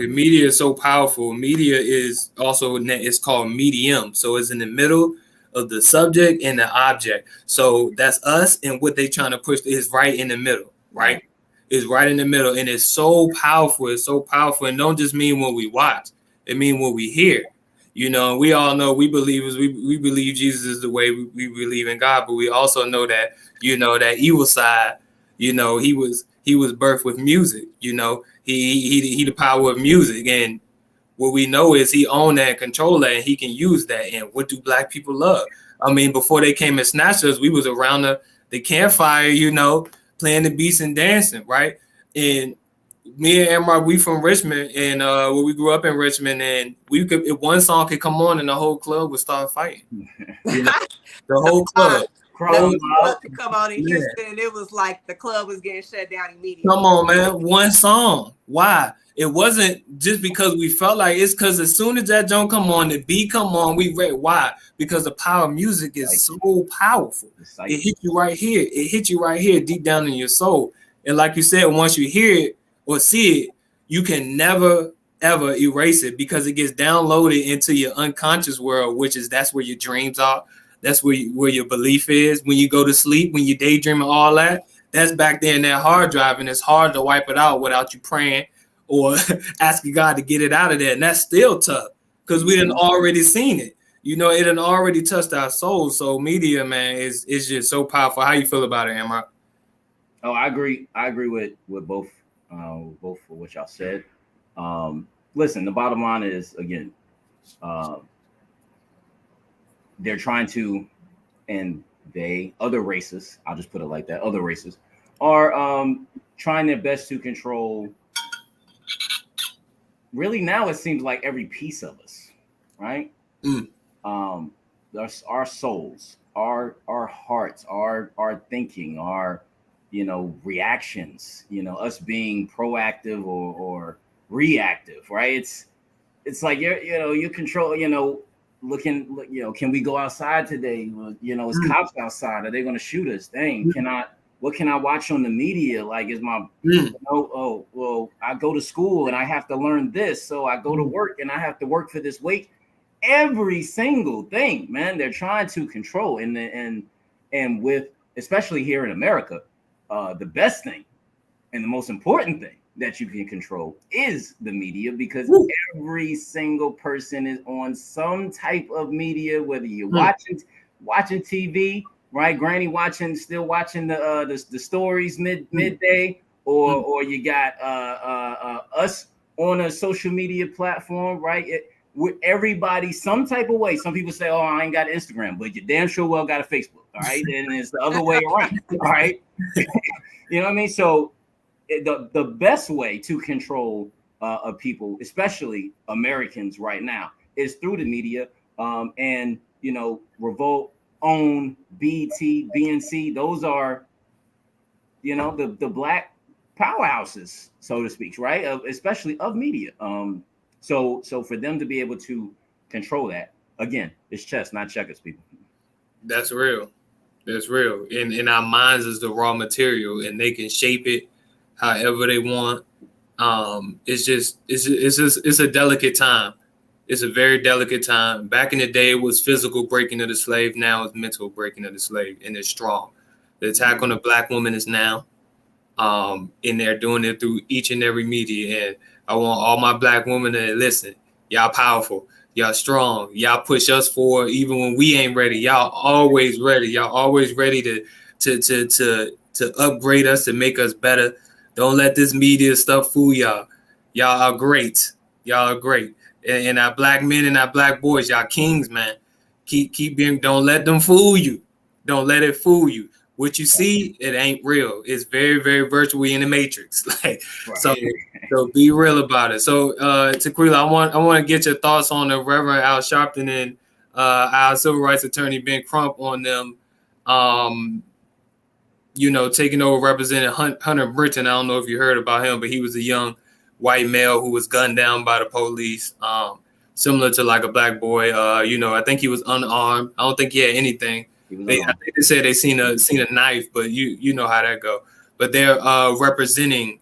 B: Media is so powerful. Media is also, it's called medium. So it's in the middle of the subject and the object. So that's us, and what they trying to push is right in the middle, right? It's right in the middle, and it's so powerful. It's so powerful, and don't just mean what we watch. It mean what we hear. We all know we believe Jesus is the way we believe in God, but we also know that, that evil side, he was birthed with music, he the power of music. And what we know is he owned that and controlled that, and he can use that. And what do Black people love? I mean, before they came and snatched us, we was around the campfire, playing the beats and dancing, right? And me and Emma, we from Richmond, and we grew up in Richmond, and if one song could come on and the whole club would start fighting. The whole club.
C: Could come on in Houston, and it was like the club was getting shut down immediately.
B: Come on, man. One song. Why? It wasn't just because we felt like it's because as soon as that joint come on, the beat come on, we read. Why? Because the power of music is so powerful. It hit you right here. It hit you right here, deep down in your soul. And like you said, once you hear it or see it, you can never ever erase it, because it gets downloaded into your unconscious world, that's where your dreams are. That's where your belief is. When you go to sleep, when you daydream and all that, that's back there in that hard drive, and it's hard to wipe it out without you praying or asking God to get it out of there. And that's still tough because we done already seen it. It done already touched our souls. So media, man, is just so powerful. How you feel about it, Amrock?
A: Oh, I agree. I agree with both for what y'all said. Listen, the bottom line is, again, they're trying to, and other races, I'll just put it like that, other races are trying their best to control, really now it seems like every piece of us, right? Our souls, our hearts, our thinking, our reactions, us being proactive or reactive, right? It's like you control, looking, can we go outside today? It's cops outside. Are they going to shoot us? Dang, what can I watch on the media? Like, is my, I go to school and I have to learn this. So I go to work and I have to work for this weight. Every single thing, man, they're trying to control. And with, especially here in America, the best thing and the most important thing that you can control is the media, because every single person is on some type of media, whether you're watching TV, right? Granny still watching the stories midday, or you got us on a social media platform, right? With everybody some type of way. Some people say, oh, I ain't got Instagram, but you damn sure well got a Facebook, all right, and it's the other way around, all right. You know what I mean? So the best way to control people, especially Americans right now, is through the media. And Revolt, OWN, BT, BNC, those are the black powerhouses, so to speak, right? Especially of media. So for them to be able to control that, again, it's chess, not checkers, people.
B: That's real. That's real. In our minds is the raw material, and they can shape it however they want. It's a delicate time. It's a very delicate time. Back in the day, it was physical breaking of the slave. Now it's mental breaking of the slave, and it's strong. The attack on the black woman is now. And they're doing it through each and every media. And I want all my black women to listen. Y'all powerful. Y'all strong. Y'all push us forward even when we ain't ready. Y'all always ready. Y'all always ready to upgrade us, to make us better. Don't let this media stuff fool y'all. Y'all are great. Y'all are great. And our black men and our black boys, y'all kings, man. Keep being. Don't let them fool you. Don't let it fool you. What you see, it ain't real. It's very, very virtual in the matrix. Like, right. So be real about it. So, Tequelia, I want to get your thoughts on the Reverend Al Sharpton and our civil rights attorney Ben Crump on them. Taking over Representative Hunter Britton. I don't know if you heard about him, but he was a young white male who was gunned down by the police, similar to like a black boy. I think he was unarmed. I don't think he had anything. I think they said they seen a knife, but you know how that go. But they're representing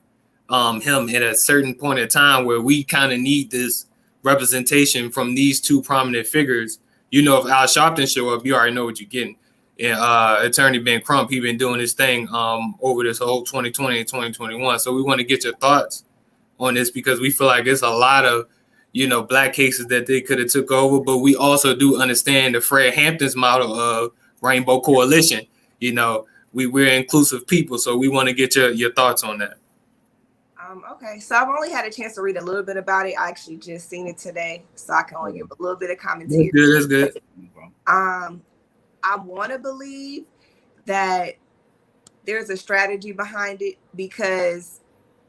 B: him at a certain point in time where we kind of need this representation from these two prominent figures. If Al Sharpton show up, you already know what you're getting. And Attorney Ben Crump, he been doing his thing over this whole 2020 and 2021. So we want to get your thoughts on this, because we feel like it's a lot of black cases that they could have took over, but we also do understand the Fred Hampton's model of Rainbow Coalition. We're inclusive people, so we want to get your thoughts on that.
C: Okay, so I've only had a chance to read a little bit about it. I actually just seen it today, so I can only give a little bit of commentary.
B: That's good.
C: I want to believe that there's a strategy behind it, because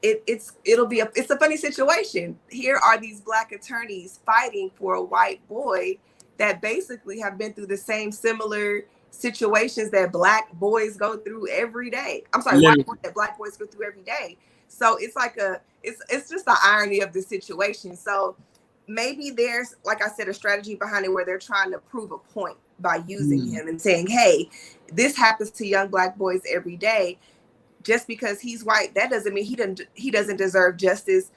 C: it's a funny situation. Here are these black attorneys fighting for a white boy that basically have been through the same similar situations that black boys go through every day. I'm sorry, white boys that black boys go through every day. So it's like it's just the irony of the situation. So maybe there's, like I said, a strategy behind it where they're trying to prove a point by using him and saying, hey, this happens to young black boys every day. Just because he's white, that doesn't mean he doesn't deserve justice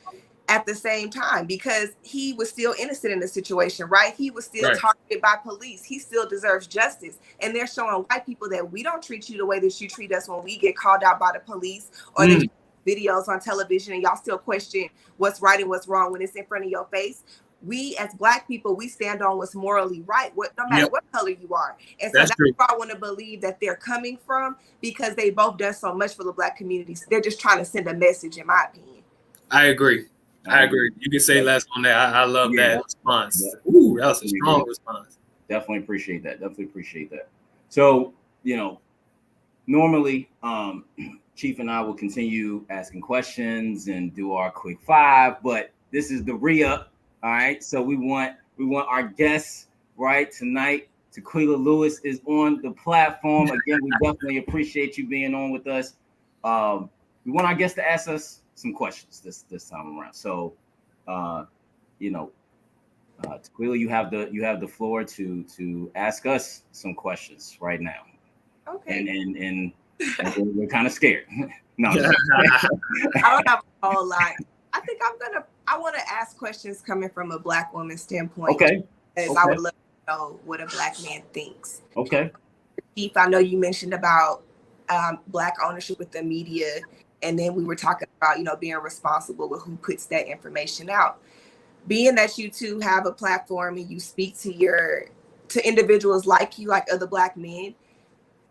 C: at the same time, because he was still innocent in the situation, right? He was still targeted by police. He still deserves justice. And they're showing white people that we don't treat you the way that you treat us when we get called out by the police, or they videos on television and y'all still question what's right and what's wrong when it's in front of your face. We as black people, we stand on what's morally right, no matter what color you are. And so that's where I want to believe that they're coming from, because they both done so much for the black communities. They're just trying to send a message, in my opinion.
B: I agree. You can say less on that. I love that response. Ooh, that was a strong response.
A: Definitely appreciate that. So, normally, Chief and I will continue asking questions and do our quick five, but this is the re-up. All right, so we want our guests right tonight. Tequelia Lewis is on the platform again. We definitely appreciate you being on with us. We want our guests to ask us some questions this time around. So, Tequelia, you have the floor to ask us some questions right now.
C: Okay.
A: And we're kind of scared. No,
C: I don't have a whole lot. I think I want to ask questions coming from a black woman's standpoint.
A: Okay.
C: Because I would love to know what a black man thinks.
A: Okay.
C: Chief, I know you mentioned about black ownership with the media, and then we were talking about, being responsible with who puts that information out. Being that you two have a platform and you speak to individuals like you, like other black men,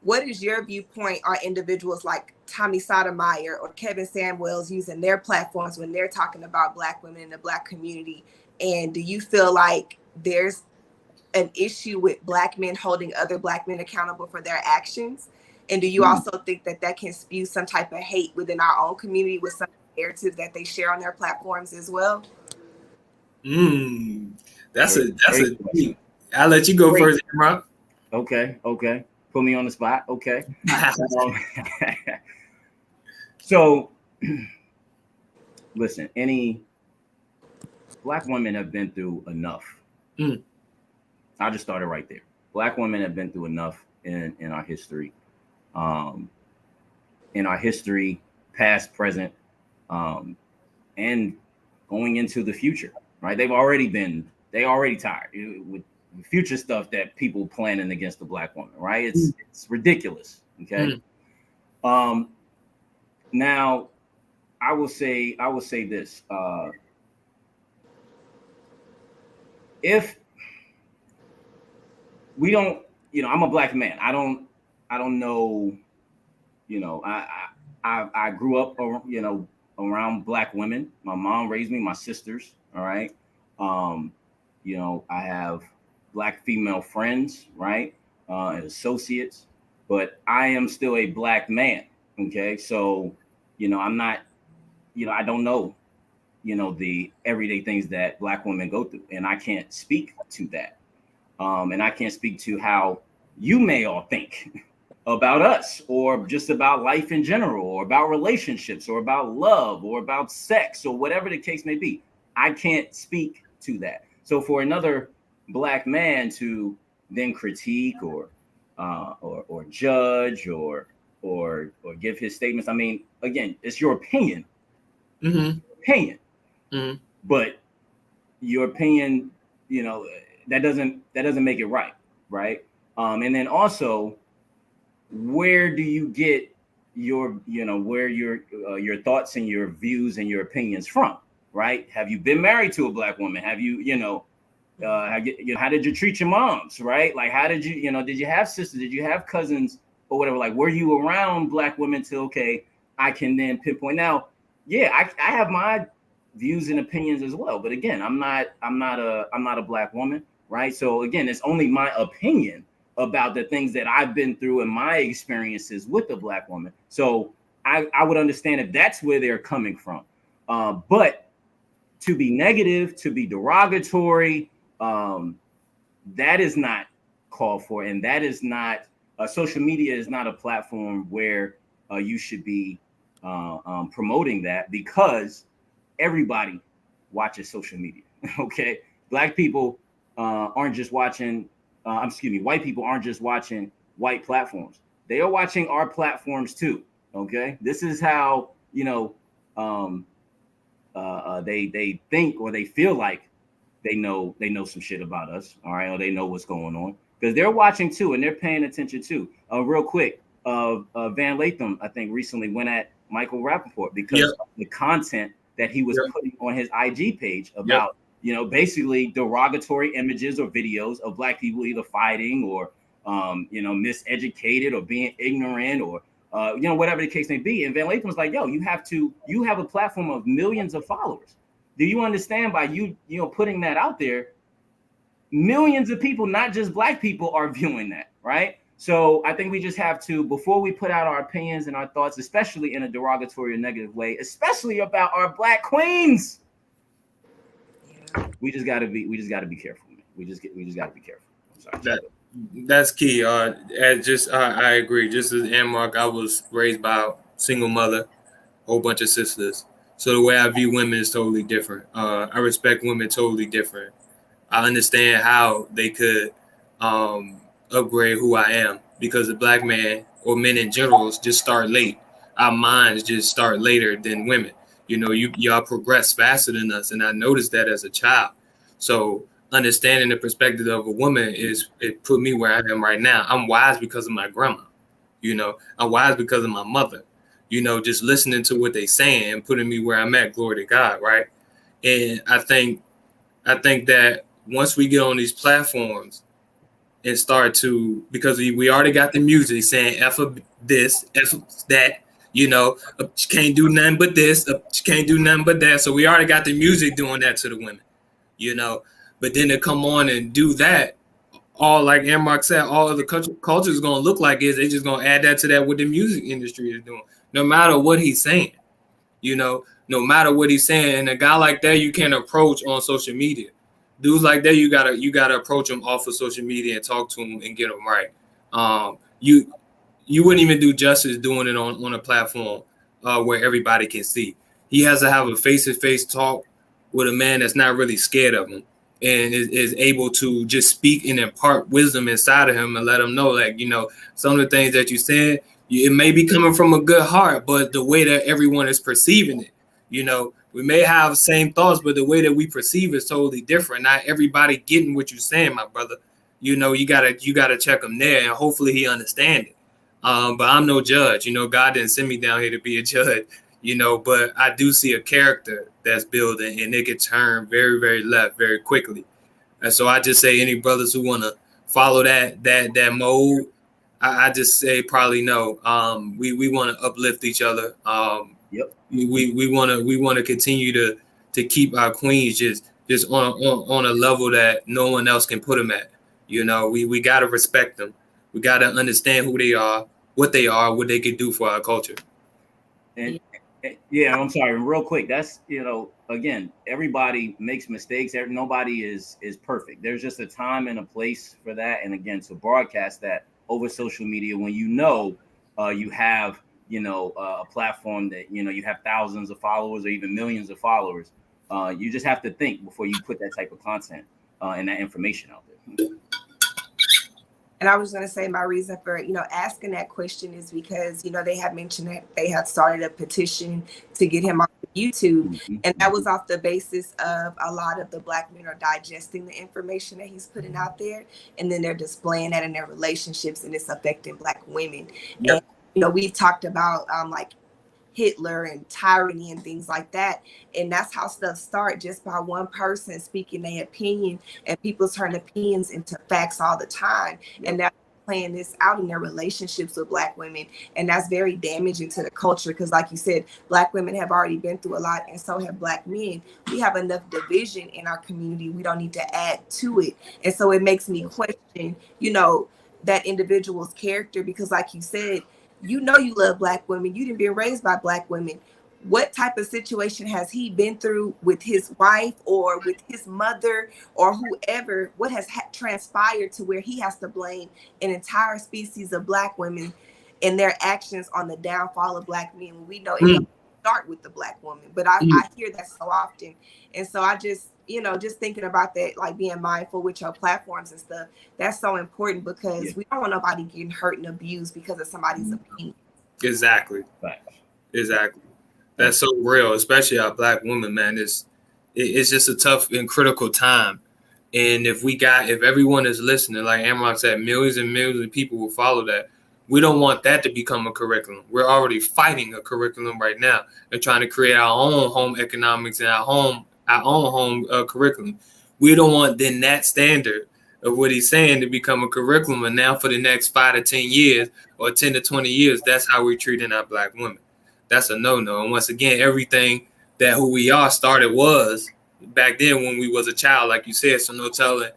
C: what is your viewpoint on individuals like Tommy Sotomayor or Kevin Samuels using their platforms when they're talking about black women in the black community? And do you feel like there's an issue with Black men holding other Black men accountable for their actions? And do you also think that that can spew some type of hate within our own community with some narrative that they share on their platforms as well?
B: That's a
A: question.
B: I'll let you go first, Imran.
A: Okay. Put me on the spot. Okay. So, listen, Black women have been through enough. I'll just start it right there. Black women have been through enough in our history. In our history, past, present, and going into the future, right? They already tired with future stuff that people planning against the Black woman, right? It's ridiculous. Okay. Now I will say this. If we don't, I'm a Black man. I don't know, I grew up, around Black women. My mom raised me, my sisters. All right. I have Black female friends, right? And associates, but I am still a Black man. Okay. So, I'm not, I don't know, the everyday things that Black women go through, and I can't speak to that. And I can't speak to how you may all think about us, or just about life in general, or about relationships, or about love, or about sex, or whatever the case may be. I can't speak to that. So for another Black man to then critique or judge or give his statements, I mean, again, it's your opinion. But your opinion, that doesn't make it right. And then also, where do you get your thoughts and your views and your opinions from, right? Have you been married to a Black woman? Have you, how did you treat your moms, right? Like, how did you, did you have sisters? Did you have cousins or whatever? Like, were you around Black women till, okay, I can then pinpoint. Now, yeah, I have my views and opinions as well, but again, I'm not a Black woman, right? So again, it's only my opinion about the things that I've been through and my experiences with a Black woman. So I would understand if that's where they're coming from. But to be negative, to be derogatory, that is not called for. And that is not, social media is not a platform where you should be promoting that, because everybody watches social media. Okay. Black people aren't just watching, white people aren't just watching white platforms. They are watching our platforms too. Okay. This is how, they think, or they feel like they know some shit about us. All right. Or they know what's going on, because they're watching too, and they're paying attention too. Real quick, Van Latham, I think, recently went at Michael Rappaport because of the content that he was putting on his IG page about, basically derogatory images or videos of Black people either fighting or, miseducated or being ignorant or, whatever the case may be. And Van Lathan was like, yo, you have a platform of millions of followers. Do you understand, by you putting that out there, millions of people, not just Black people, are viewing that, right? So I think we just have to, before we put out our opinions and our thoughts, especially in a derogatory or negative way, especially about our Black queens, we just gotta be careful. Man. We just gotta be careful. I'm sorry.
B: That's key. I agree. Just as Mark, I was raised by a single mother, whole bunch of sisters. So the way I view women is totally different. I respect women totally different. I understand how they could upgrade who I am, because the Black man, or men in general, just start late. Our minds just start later than women. Y'all progress faster than us, and I noticed that as a child. So understanding the perspective of a woman it put me where I am right now. I'm wise because of my grandma. I'm wise because of my mother. Just listening to what they saying and putting me where I'm at. Glory to God, right? And I think that once we get on these platforms and start to, because we already got the music saying F of this, F of that, she can't do nothing but this, she can't do nothing but that. So we already got the music doing that to the women, But then to come on and do that, all, like Mark said, all of the culture is going to look like is they just going to add that to that what the music industry is doing, no matter what he's saying, no matter what he's saying. And a guy like that, you can't approach on social media. Dudes like that, you gotta approach them off of social media and talk to them and get them right. You wouldn't even do justice doing it on a platform where everybody can see. He has to have a face-to-face talk with a man that's not really scared of him and is able to just speak and impart wisdom inside of him and let him know, like, some of the things that you said, it may be coming from a good heart, but the way that everyone is perceiving it, we may have the same thoughts, but the way that we perceive is totally different. Not everybody getting what you're saying, my brother. You gotta check him there, and hopefully he understands it. But I'm no judge. God didn't send me down here to be a judge. But I do see a character that's building, and it can turn very, very left very quickly. And so I just say any brothers who want to follow that mode, I just say probably no. We want to uplift each other.
A: Yep.
B: We want to continue to keep our queens just on a level that no one else can put them at. We got to respect them. We got to understand who they are, what they could do for our culture.
A: And yeah, I'm sorry, real quick. That's, again, everybody makes mistakes. Nobody is perfect. There's just a time and a place for that. And again, to broadcast that over social media when you have a platform that you have thousands of followers or even millions of followers, you just have to think before you put that type of content and that information out there.
C: And I was going to say my reason for, asking that question is because, they have mentioned that they had started a petition to get him off of YouTube. Mm-hmm. And that was off the basis of a lot of the Black men are digesting the information that he's putting out there. And then they're displaying that in their relationships, and it's affecting Black women. Yep. And, we've talked about like Hitler and tyranny and things like that. And that's how stuff starts, just by one person speaking their opinion, and people turn opinions into facts all the time. Yep. And that's playing this out in their relationships with Black women. And that's very damaging to the culture because, like you said, Black women have already been through a lot, and so have Black men. We have enough division in our community. We don't need to add to it. And so it makes me question, that individual's character, because like you said, you love Black women. You didn't been raised by Black women. What type of situation has he been through with his wife or with his mother or whoever? What has transpired to where he has to blame an entire species of Black women and their actions on the downfall of Black men? We know it doesn't start with the Black woman, but I hear that so often. And so I just, just thinking about that, like being mindful with your platforms and stuff, that's so important because we don't want nobody getting hurt and abused because of somebody's opinion.
B: Exactly.
A: Right.
B: Exactly. That's so real, especially our Black women, man. It's just a tough and critical time. And if everyone is listening, like Amrock said, millions and millions of people will follow that. We don't want that to become a curriculum. We're already fighting a curriculum right now and trying to create our own home economics and our own home curriculum. We don't want then that standard of what he's saying to become a curriculum. And now for the next 5 to 10 years or 10 to 20 years, that's how we're treating our Black women. That's a no-no. And once again, everything that who we are started was back then when we was a child, like you said, so no telling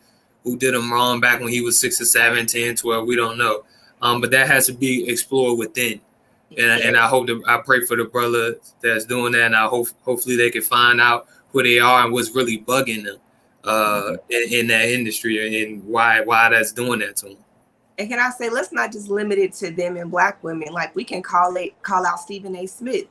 B: who did him wrong back when he was 6 or 7, 10, 12, we don't know. But that has to be explored within. And I pray for the brother that's doing that, and hopefully they can find out who they are and what's really bugging them in that industry and why that's doing that to them.
C: And can I say, let's not just limit it to them and Black women. Like we can call out Stephen A. Smith.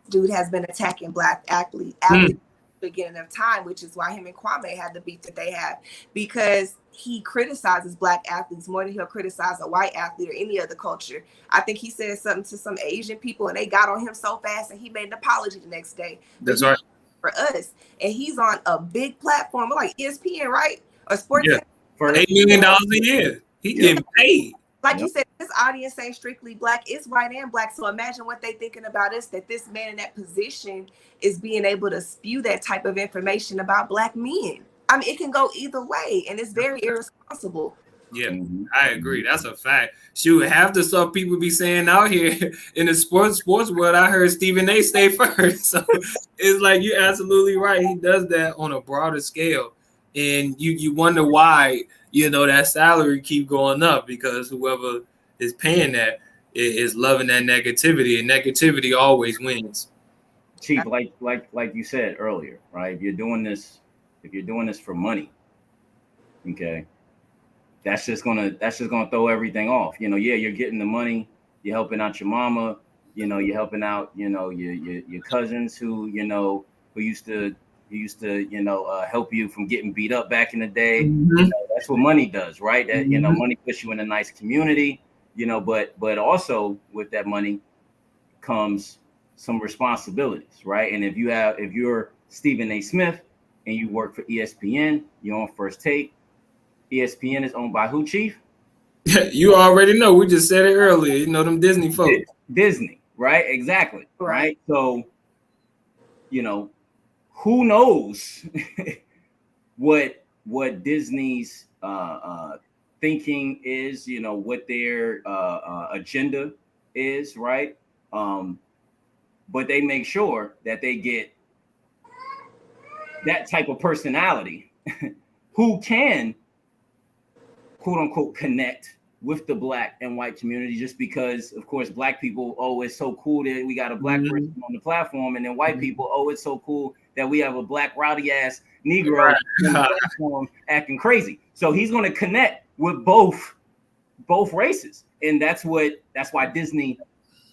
C: Dude has been attacking Black athletes at the beginning of time, which is why him and Kwame had the beef that they have, because he criticizes Black athletes more than he'll criticize a white athlete or any other culture. I think he said something to some Asian people and they got on him so fast and he made an apology the next day.
B: That's right.
C: For us. And he's on a big platform like ESPN, right? Or sports.
B: Yeah. For $8 million a year. He getting paid.
C: Like you said, this audience ain't strictly Black, it's white and Black. So imagine what they thinking about us, that this man in that position is being able to spew that type of information about Black men. I mean, it can go either way, and it's very irresponsible.
B: Yeah, I agree. That's a fact. Shoot, half the stuff people be saying out here in the sports world, I heard Stephen A. stay first. So it's like you're absolutely right. He does that on a broader scale. and you wonder why, you know, that salary keep going up, because whoever is paying that is loving that negativity, and negativity always wins.
A: Chief, like you said earlier, right? If you're doing this for money, okay, that's just gonna throw everything off. You know, yeah, you're getting the money, you're helping out your mama, you know, you're helping out, you know, your cousins who, you know, who used to help you from getting beat up back in the day. You
B: Mm-hmm.
A: know, that's what money does, right? That, you know,
B: Mm-hmm.
A: money puts you in a nice community, you know, but also with that money comes some responsibilities, right? And if you're Stephen A. Smith and you work for ESPN, you're on First Take. ESPN is owned by who, Chief?
B: You already know. We just said it earlier. You know, them Disney folks.
A: Disney, right? Exactly,
C: Right.
A: right? So, you know, who knows what Disney's thinking is, you know, what their agenda is, right? Um, but they make sure that they get that type of personality who can, quote unquote, connect with the black and white community, just because, of course, black people, oh, it's so cool that we got a black person
B: Mm-hmm.
A: on the platform, and then white people, oh, it's so cool that we have a black rowdy ass Negro on the
B: Right.
A: platform acting crazy. So he's going to connect with both races, and that's why Disney,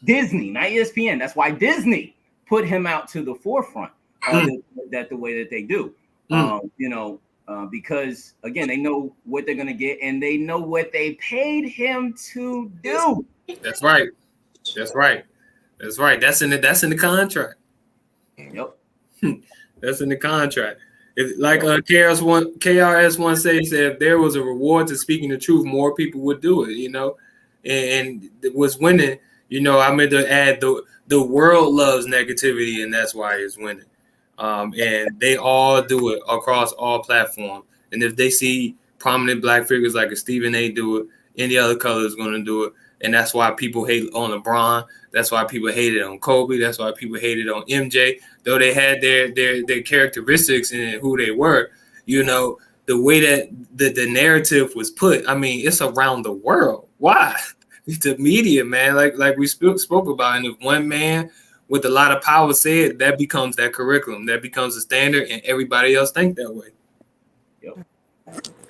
A: not ESPN, that's why Disney put him out to the forefront that the way that they do. You know, because again, they know what they're gonna get, and they know what they paid him to do.
B: That's right. That's right. That's right. That's in the contract.
A: Yep.
B: That's in the contract. If, like KRS one said, he said, if there was a reward to speaking the truth, more people would do it. You know, and it was winning. You know, I meant to add the world loves negativity, and that's why it's winning. And they all do it across all platforms. And if they see prominent black figures like a Stephen A. do it, any other color is going to do it. And that's why people hate on LeBron. That's why people hated on Kobe. That's why people hated on MJ. Though they had their characteristics and who they were, you know, the way that the narrative was put, I mean, it's around the world. Why? The media, man, like we spoke about. And if one man with a lot of power said, that becomes that curriculum, that becomes a standard, and everybody else think that way.
A: Yep.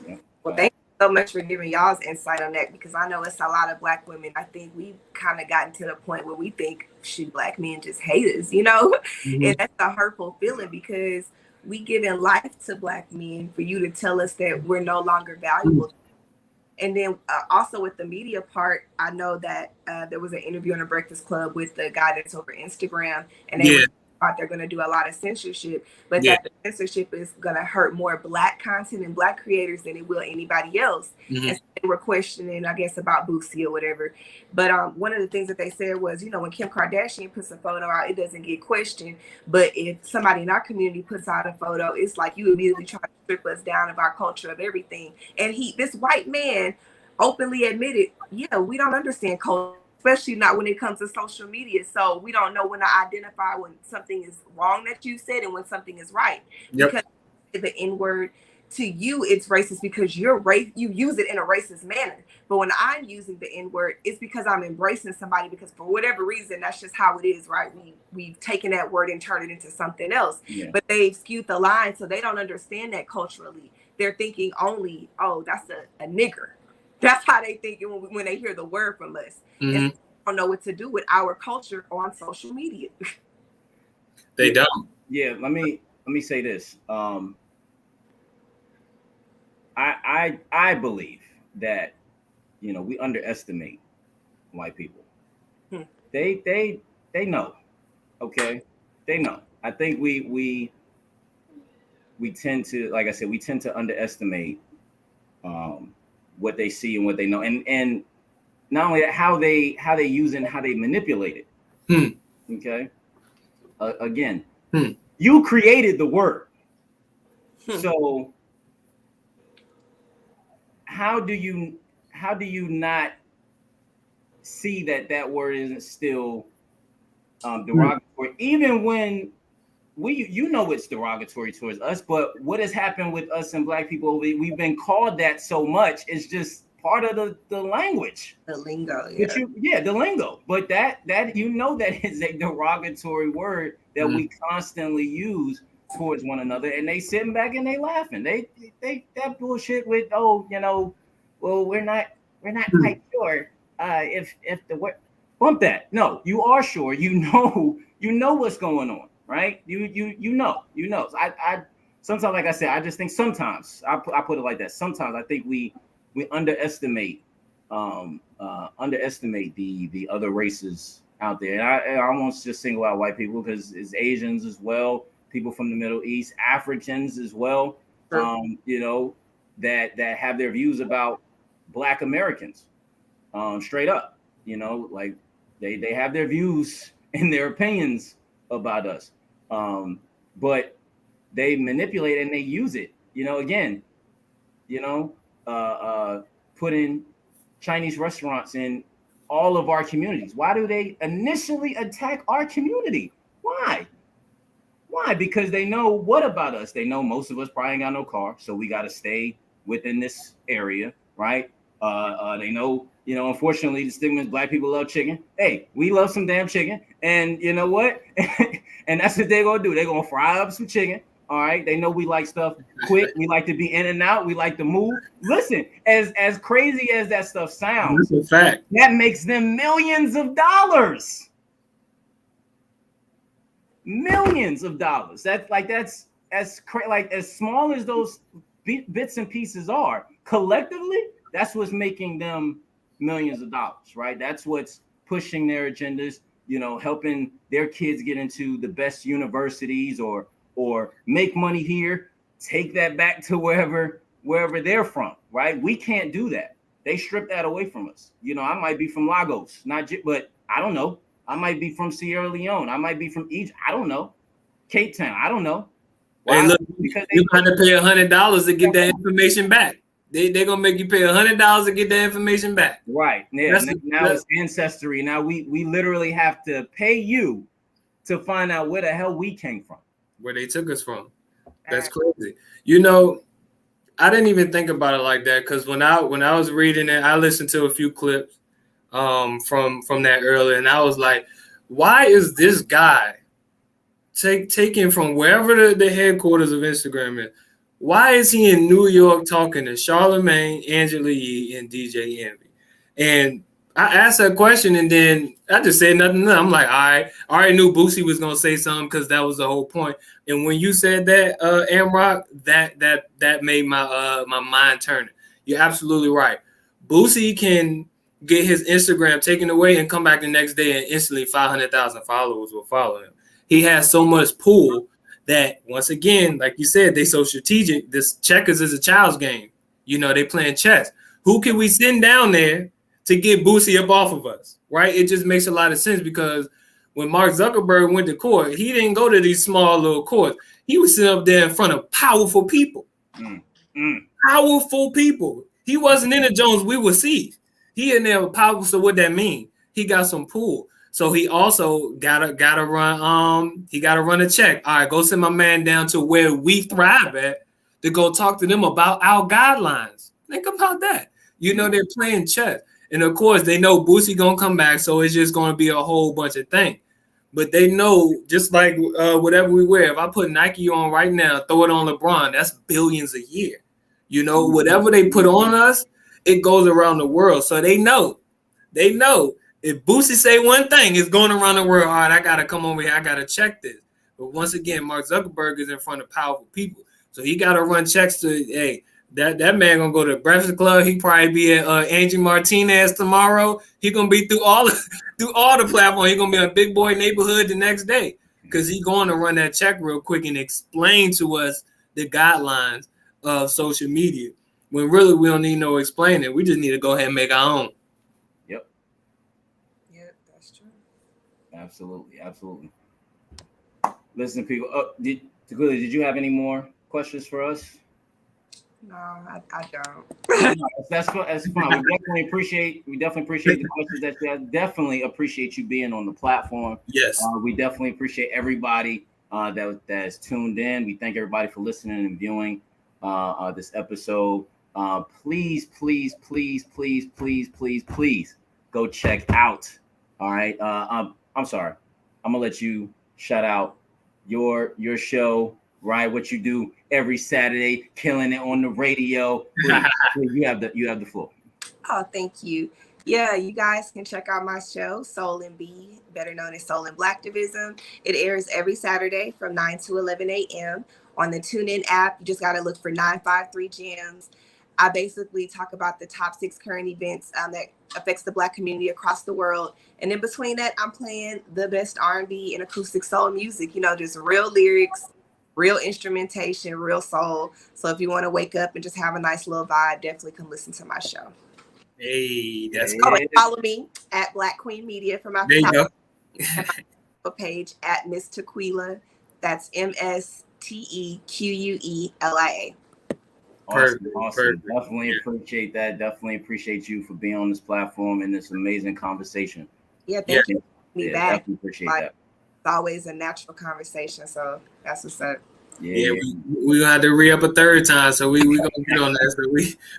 A: Yep.
C: Well, thank you so much for giving y'all's insight on that, because I know it's a lot of black women. I think we've kind of gotten to the point where we think, shoot, black men just hate us, you know?
B: Mm-hmm.
C: And that's a hurtful feeling, because we give in life to black men for you to tell us that we're no longer valuable. And then also with the media part, I know that there was an interview on the Breakfast Club with the guy that's over Instagram, and they thought they're going to do a lot of censorship, but that the censorship is going to hurt more black content and black creators than it will anybody else.
B: Mm-hmm.
C: And so they were questioning, I guess, about Boosie or whatever. But one of the things that they said was, you know, when Kim Kardashian puts a photo out, it doesn't get questioned. But if somebody in our community puts out a photo, it's like you immediately try to strip us down of our culture, of everything. And this white man openly admitted, yeah, we don't understand culture, especially not when it comes to social media. So we don't know when to identify when something is wrong that you said and when something is right.
B: Yep.
C: Because the N-word, to you, it's racist because you use it in a racist manner. But when I'm using the N-word, it's because I'm embracing somebody, because for whatever reason, that's just how it is, right? We've taken that word and turned it into something else. Yeah. But they've skewed the line, so they don't understand that culturally. They're thinking only, oh, that's a nigger. That's how they think when they hear the word from us.
B: Mm-hmm.
C: And so they don't know what to do with our culture on social media.
B: They don't.
A: Yeah, let me say this. I believe that, you know, we underestimate white people. They know. Okay, they know. I think we tend to, like I said, we tend to underestimate what they see and what they know, and not only that, how they use it and how they manipulate it. Okay, again, you created the word, so how do you not see that word isn't still derogatory, even when you know it's derogatory towards us, but what has happened with us and black people, we've been called that so much. It's just part of the language,
C: the lingo.
A: The lingo. But that that is a derogatory word that we constantly use towards one another, and they sitting back and they laughing. They that bullshit with well, we're not quite sure if the word bump that. No, you are sure. You know what's going on, right? You know. I sometimes, like I said, I just think sometimes I put it like that. Sometimes I think we underestimate the other races out there, and I won't just single out white people because it's Asians as well, people from the Middle East, Africans as well, that have their views about Black Americans, straight up, like they have their views and their opinions about us, but they manipulate and they use it, again, putting Chinese restaurants in all of our communities. Why do they initially attack our community? Why? Because they know what about us? They know most of us probably ain't got no car, so we got to stay within this area, right? They know, unfortunately, the stigma is black people love chicken. Hey, we love some damn chicken, and you know what? And that's what they're gonna do. They're gonna fry up some chicken. All right, they know we like stuff quick. We like to be in and out. We like to move. Listen, as crazy as that stuff sounds,
B: that's a fact.
A: That makes them millions of dollars. Millions of dollars. That's as small as those bits and pieces are. Collectively, that's what's making them millions of dollars, right? That's what's pushing their agendas. Helping their kids get into the best universities or make money here, take that back to wherever they're from, right? We can't do that. They strip that away from us. I might be from Lagos, but I don't know. I might be from Sierra Leone. I might be from Egypt. I don't know. Cape Town. I don't know.
B: Why? Hey, look, because you got to pay $100 to get that information back. They're going to make you pay $100 to get that information back.
A: Right. Yeah. Now it's ancestry. Now we literally have to pay you to find out where the hell we came from.
B: Where they took us from. That's crazy. I didn't even think about it like that because when I was reading it, I listened to a few clips from that earlier, and I was like, why is this guy taken from wherever the headquarters of Instagram is? Why is he in New York talking to Charlamagne, Angela Yee, and DJ Envy? And I asked that question, and then I just said nothing. I'm like, all right, I already knew Boosie was gonna say something because that was the whole point. And when you said that, Amrock, that made my mind turn. You're absolutely right. Boosie can get his Instagram taken away and come back the next day and instantly 500,000 followers will follow him. He has so much pull that, once again, like you said, they so strategic. This checkers is a child's game. They playing chess. Who can we send down there to get Boosie up off of us, right? It just makes a lot of sense because when Mark Zuckerberg went to court, he didn't go to these small little courts. He was sitting up there in front of powerful people. Powerful people. He wasn't in the Jones we would see. He in there with powerful, so what that mean? He got some pull. So he also gotta run a check. All right, go send my man down to where we thrive at to go talk to them about our guidelines. Think about that. They're playing chess. And of course, they know Boosie gonna come back, so it's just gonna be a whole bunch of things. But they know, just like whatever we wear, if I put Nike on right now, throw it on LeBron, that's billions a year. Whatever they put on us, it goes around the world. So they know if Boosie say one thing, it's going around the world. All right, I gotta come over here, I gotta check this. But once again, Mark Zuckerberg is in front of powerful people, so he gotta run checks to That man gonna go to the Breakfast Club. He probably be at Angie Martinez tomorrow. He gonna be through all the platform. He gonna be on Big Boy Neighborhood the next day because he going to run that check real quick and explain to us the guidelines of social media. When really we don't need no explaining. We just need to go ahead and make our own.
A: Yep,
C: that's true.
A: Absolutely. Listen, people. Tequelia, did you have any more questions for us?
C: No, I don't.
A: That's fine. We definitely appreciate the questions that you have. Definitely appreciate you being on the platform.
B: Yes.
A: We definitely appreciate everybody that's tuned in. We thank everybody for listening and viewing this episode. Please go check out. All right. I'm sorry. I'm gonna let you shout out your show, right? What you do every Saturday, killing it on the radio. Please, you have the floor.
C: Oh, thank you. Yeah, you guys can check out my show, Soul and B, better known as Soul and Blacktivism. It airs every Saturday from 9 to 11 a.m. on the TuneIn app. You just got to look for 953 Jams. I basically talk about the top 6 current events that affects the Black community across the world. And in between that, I'm playing the best R&B and acoustic soul music, just real lyrics, real instrumentation, real soul. So if you want to wake up and just have a nice little vibe, definitely come listen to my show.
B: Hey, that's
C: cool. And follow me at Black Queen Media for my page at Miss Tequelia. That's MSTEQUELIA.
A: Awesome. Definitely appreciate that. Definitely appreciate you for being on this platform and this amazing conversation.
C: Yeah, thank you for me back.
A: Definitely appreciate that.
C: It's always a natural conversation, so that's what's up.
B: Yeah, we're gonna have to re-up a third time, so we gonna get on that. So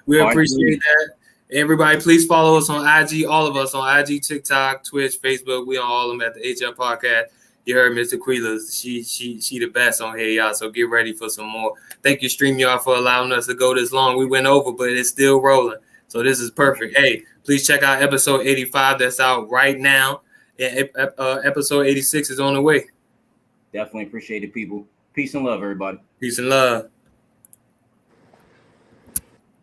B: we appreciate that. Everybody, please follow us on IG, all of us on IG, TikTok, Twitch, Facebook. We on all of them at the HL Podcast. You heard Mr. Tequelia. She the best on here, y'all. So get ready for some more. Thank you, StreamYard, for allowing us to go this long. We went over, but it's still rolling. So this is perfect. Hey, please check out episode 85 that's out right now. And episode 86 is on the way.
A: Definitely appreciate it, people. Peace and love, everybody.
B: Peace and love.